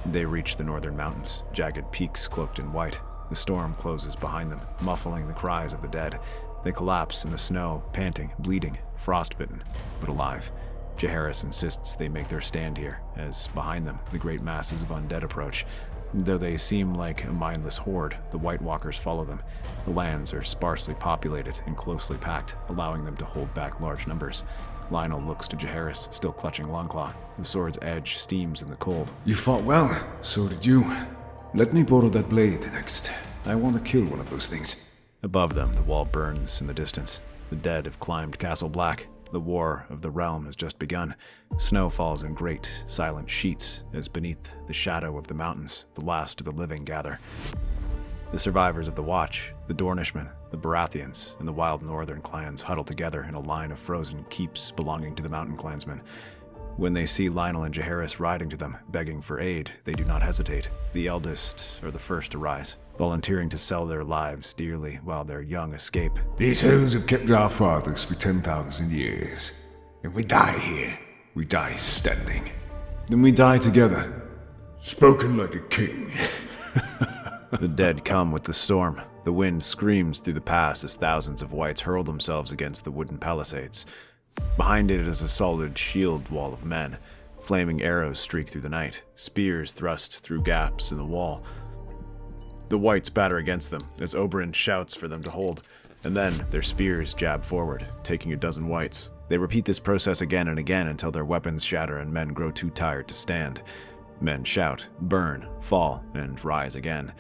They reach the northern mountains, jagged peaks cloaked in white. The storm closes behind them, muffling the cries of the dead. They collapse in the snow, panting, bleeding, frostbitten, but alive. Jaehaerys insists they make their stand here, as behind them, the great masses of undead approach. Though they seem like a mindless horde, the White Walkers follow them. The lands are sparsely populated and closely packed, allowing them to hold back large numbers. Lionel looks to Jaehaerys, still clutching Longclaw. The sword's edge steams in the cold. You fought well, so did you. Let me borrow that blade next. I want to kill one of those things. Above them, the wall burns in the distance. The dead have climbed Castle Black. The war of the realm has just begun. Snow falls in great, silent sheets as beneath the shadow of the mountains, the last of the living gather. The survivors of the Watch, the Dornishmen, the Baratheons, and the wild northern clans huddle together in a line of frozen keeps belonging to the mountain clansmen. When they see Lionel and Jaehaerys riding to them, begging for aid, they do not hesitate. The eldest are the first to rise, volunteering to sell their lives dearly while their young escape. These hills have kept our fathers for 10,000 years. If we die here, we die standing. Then we die together. Spoken like a king. The dead come with the storm. The wind screams through the pass as thousands of whites hurl themselves against the wooden palisades. Behind it is a solid shield wall of men. Flaming arrows streak through the night, spears thrust through gaps in the wall. The whites batter against them as Oberyn shouts for them to hold, and then their spears jab forward, taking a dozen whites. They repeat this process again and again until their weapons shatter and men grow too tired to stand. Men shout, burn, fall, and rise again.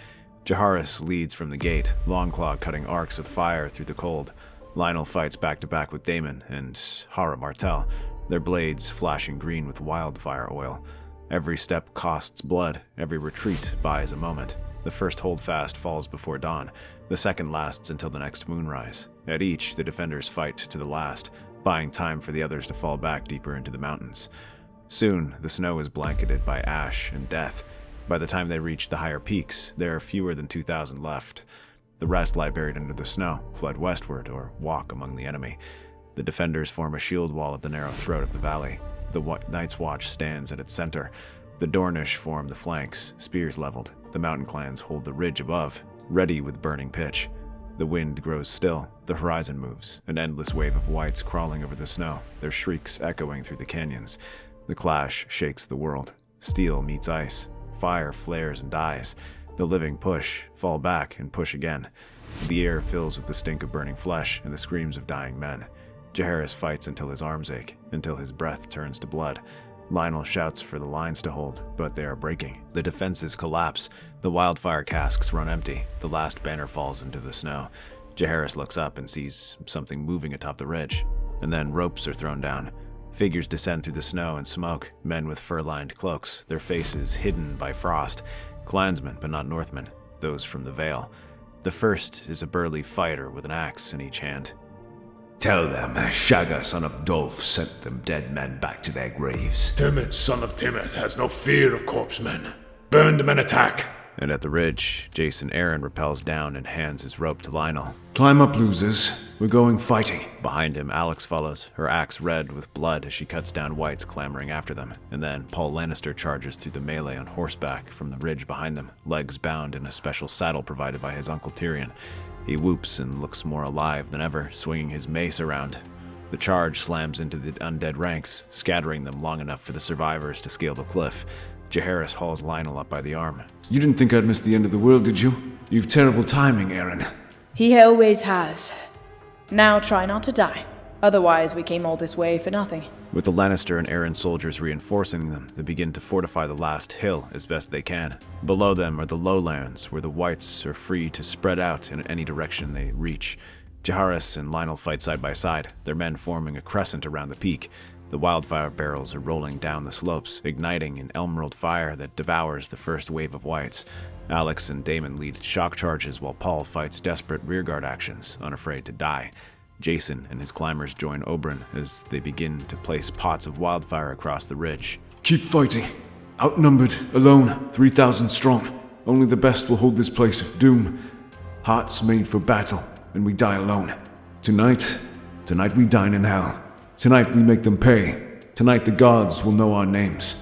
Jaehaerys leads from the gate, Longclaw cutting arcs of fire through the cold. Lionel fights back-to-back with Daemon and Hara Martell, their blades flashing green with wildfire oil. Every step costs blood, every retreat buys a moment. The first holdfast falls before dawn, the second lasts until the next moonrise. At each, the defenders fight to the last, buying time for the others to fall back deeper into the mountains. Soon, the snow is blanketed by ash and death. By the time they reach the higher peaks, there are fewer than 2,000 left. The rest lie buried under the snow, fled westward, or walk among the enemy. The defenders form a shield wall at the narrow throat of the valley. The Night's Watch stands at its center. The Dornish form the flanks, spears leveled. The mountain clans hold the ridge above, ready with burning pitch. The wind grows still, the horizon moves, an endless wave of whites crawling over the snow, their shrieks echoing through the canyons. The clash shakes the world. Steel meets ice. Fire flares and dies. The living push, fall back, and push again. The air fills with the stink of burning flesh and the screams of dying men. Jaehaerys fights until his arms ache, until his breath turns to blood. Lionel shouts for the lines to hold, but they are breaking. The defenses collapse. The wildfire casks run empty. The last banner falls into the snow. Jaehaerys looks up and sees something moving atop the ridge. and then ropes are thrown down. Figures descend through the snow and smoke, men with fur-lined cloaks, their faces hidden by frost. Clansmen, but not Northmen, those from the Vale. The first is a burly fighter with an axe in each hand. Tell them Shagga, son of Dolph, sent them dead men back to their graves. Timid, son of Timid, has no fear of corpsemen. Burn them and attack. And at the ridge, Jason Aaron rappels down and hands his rope to Lionel. Climb up, losers. We're going fighting. Behind him, Alex follows, her axe red with blood as she cuts down whites clamoring after them. And then Paul Lannister charges through the melee on horseback from the ridge behind them, legs bound in a special saddle provided by his uncle Tyrion. He whoops and looks more alive than ever, swinging his mace around. The charge slams into the undead ranks, scattering them long enough for the survivors to scale the cliff. Jaehaerys hauls Lionel up by the arm. You didn't think I'd miss the end of the world, did you? You've terrible timing, Aaron. He always has. Now try not to die. Otherwise, we came all this way for nothing. With the Lannister and Aaron soldiers reinforcing them, they begin to fortify the last hill as best they can. Below them are the lowlands, where the whites are free to spread out in any direction they reach. Jaehaerys and Lionel fight side by side, their men forming a crescent around the peak. The wildfire barrels are rolling down the slopes, igniting an emerald fire that devours the first wave of whites. Alex and Daemon lead shock charges while Paul fights desperate rearguard actions, unafraid to die. Jason and his climbers join Oberyn as they begin to place pots of wildfire across the ridge. Keep fighting. Outnumbered, alone, 3,000 strong. Only the best will hold this place of doom. Hearts made for battle, and we die alone. Tonight we dine in hell. Tonight we make them pay. Tonight the gods will know our names.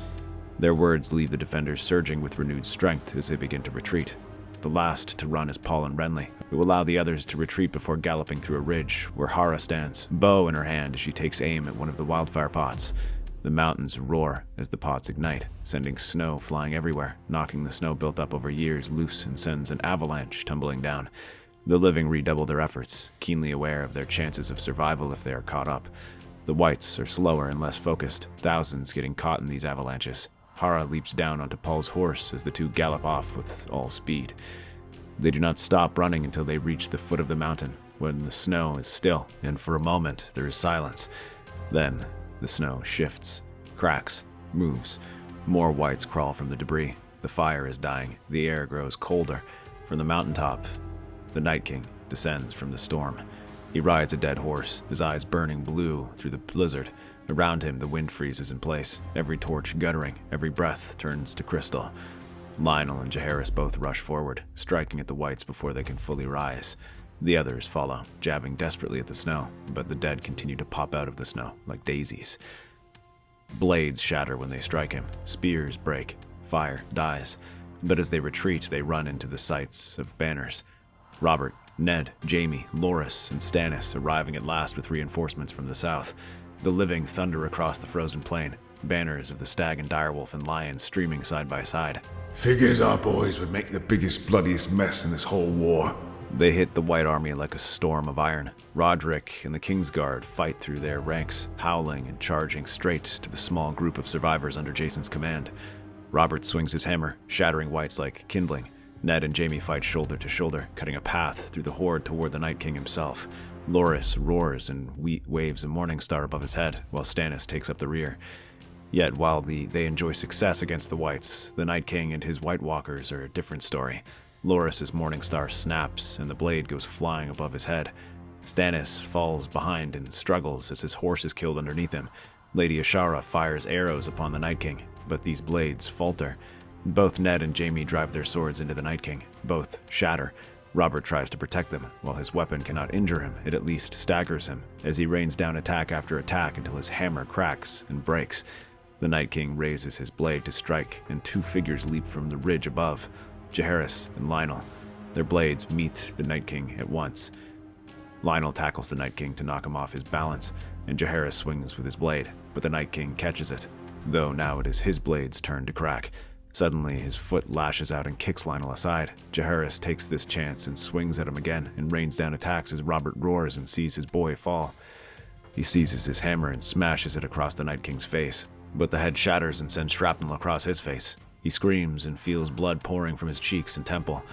Their words leave the defenders surging with renewed strength as they begin to retreat. The last to run is Paul and Renly, who allow the others to retreat before galloping through a ridge where Hara stands, bow in her hand as she takes aim at one of the wildfire pots. The mountains roar as the pots ignite, sending snow flying everywhere, knocking the snow built up over years loose and sends an avalanche tumbling down. The living redouble their efforts, keenly aware of their chances of survival if they are caught up. The whites are slower and less focused, thousands getting caught in these avalanches. Hara leaps down onto Paul's horse as the two gallop off with all speed. They do not stop running until they reach the foot of the mountain, when the snow is still, and for a moment there is silence. Then the snow shifts, cracks, moves. More whites crawl from the debris. The fire is dying. The air grows colder. From the mountaintop, the Night King descends from the storm. He rides a dead horse, his eyes burning blue through the blizzard. Around him, the wind freezes in place, every torch guttering, every breath turns to crystal. Lionel and Jaehaerys both rush forward, striking at the whites before they can fully rise. The others follow, jabbing desperately at the snow, but the dead continue to pop out of the snow like daisies. Blades shatter when they strike him, spears break, fire dies. But as they retreat, they run into the sights of banners. Robert, Ned, Jaime, Loras, and Stannis arriving at last with reinforcements from the south. The living thunder across the frozen plain, banners of the stag and direwolf and lion streaming side by side. Figures our boys would make the biggest, bloodiest mess in this whole war. They hit the White Army like a storm of iron. Roderick and the Kingsguard fight through their ranks, howling and charging straight to the small group of survivors under Jason's command. Robert swings his hammer, shattering whites like kindling. Ned and Jaime fight shoulder to shoulder, cutting a path through the horde toward the Night King himself. Loras roars and waves a morning star above his head, while Stannis takes up the rear. Yet while they enjoy success against the whites, the Night King and his White Walkers are a different story. Loras' morning star snaps, and the blade goes flying above his head. Stannis falls behind and struggles as his horse is killed underneath him. Lady Ashara fires arrows upon the Night King, but these blades falter. Both Ned and Jaime drive their swords into the Night King. Both shatter. Robert tries to protect them. While his weapon cannot injure him, it at least staggers him, as he rains down attack after attack until his hammer cracks and breaks. The Night King raises his blade to strike, and two figures leap from the ridge above, Jaehaerys and Lionel. Their blades meet the Night King at once. Lionel tackles the Night King to knock him off his balance, and Jaehaerys swings with his blade, but the Night King catches it, though now it is his blade's turn to crack. Suddenly, his foot lashes out and kicks Lionel aside. Jaehaerys takes this chance and swings at him again and rains down attacks as Robert roars and sees his boy fall. He seizes his hammer and smashes it across the Night King's face, but the head shatters and sends shrapnel across his face. He screams and feels blood pouring from his cheeks and temple.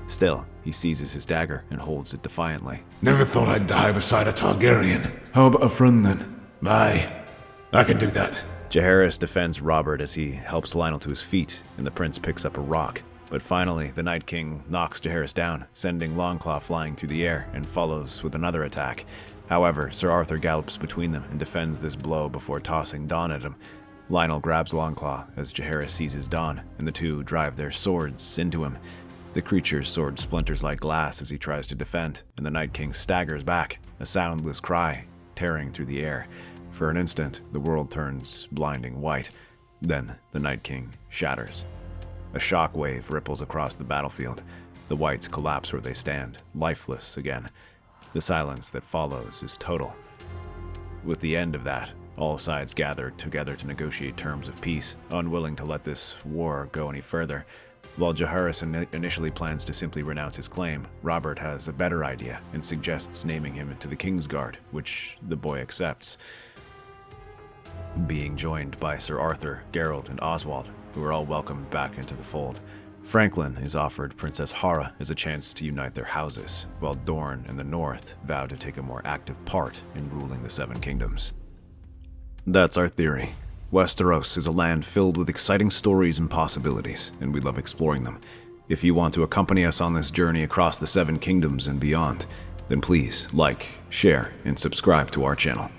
Still, he seizes his dagger and holds it defiantly. Never thought I'd die beside a Targaryen. How about a friend then? Aye, I can do that. Jaehaerys defends Robert as he helps Lionel to his feet, and the prince picks up a rock. But finally, the Night King knocks Jaehaerys down, sending Longclaw flying through the air, and follows with another attack. However, Sir Arthur gallops between them and defends this blow before tossing Dawn at him. Lionel grabs Longclaw as Jaehaerys seizes Dawn, and the two drive their swords into him. The creature's sword splinters like glass as he tries to defend, and the Night King staggers back, a soundless cry tearing through the air. For an instant, the world turns blinding white. Then, the Night King shatters. A shock wave ripples across the battlefield. The whites collapse where they stand, lifeless again. The silence that follows is total. With the end of that, all sides gather together to negotiate terms of peace, unwilling to let this war go any further. While Jaehaerys initially plans to simply renounce his claim, Robert has a better idea and suggests naming him to the Kingsguard, which the boy accepts. Being joined by Sir Arthur, Geralt, and Oswald, who are all welcomed back into the fold. Franklin is offered Princess Hara as a chance to unite their houses, while Dorne and the North vow to take a more active part in ruling the Seven Kingdoms. That's our theory. Westeros is a land filled with exciting stories and possibilities, and we love exploring them. If you want to accompany us on this journey across the Seven Kingdoms and beyond, then please like, share, and subscribe to our channel.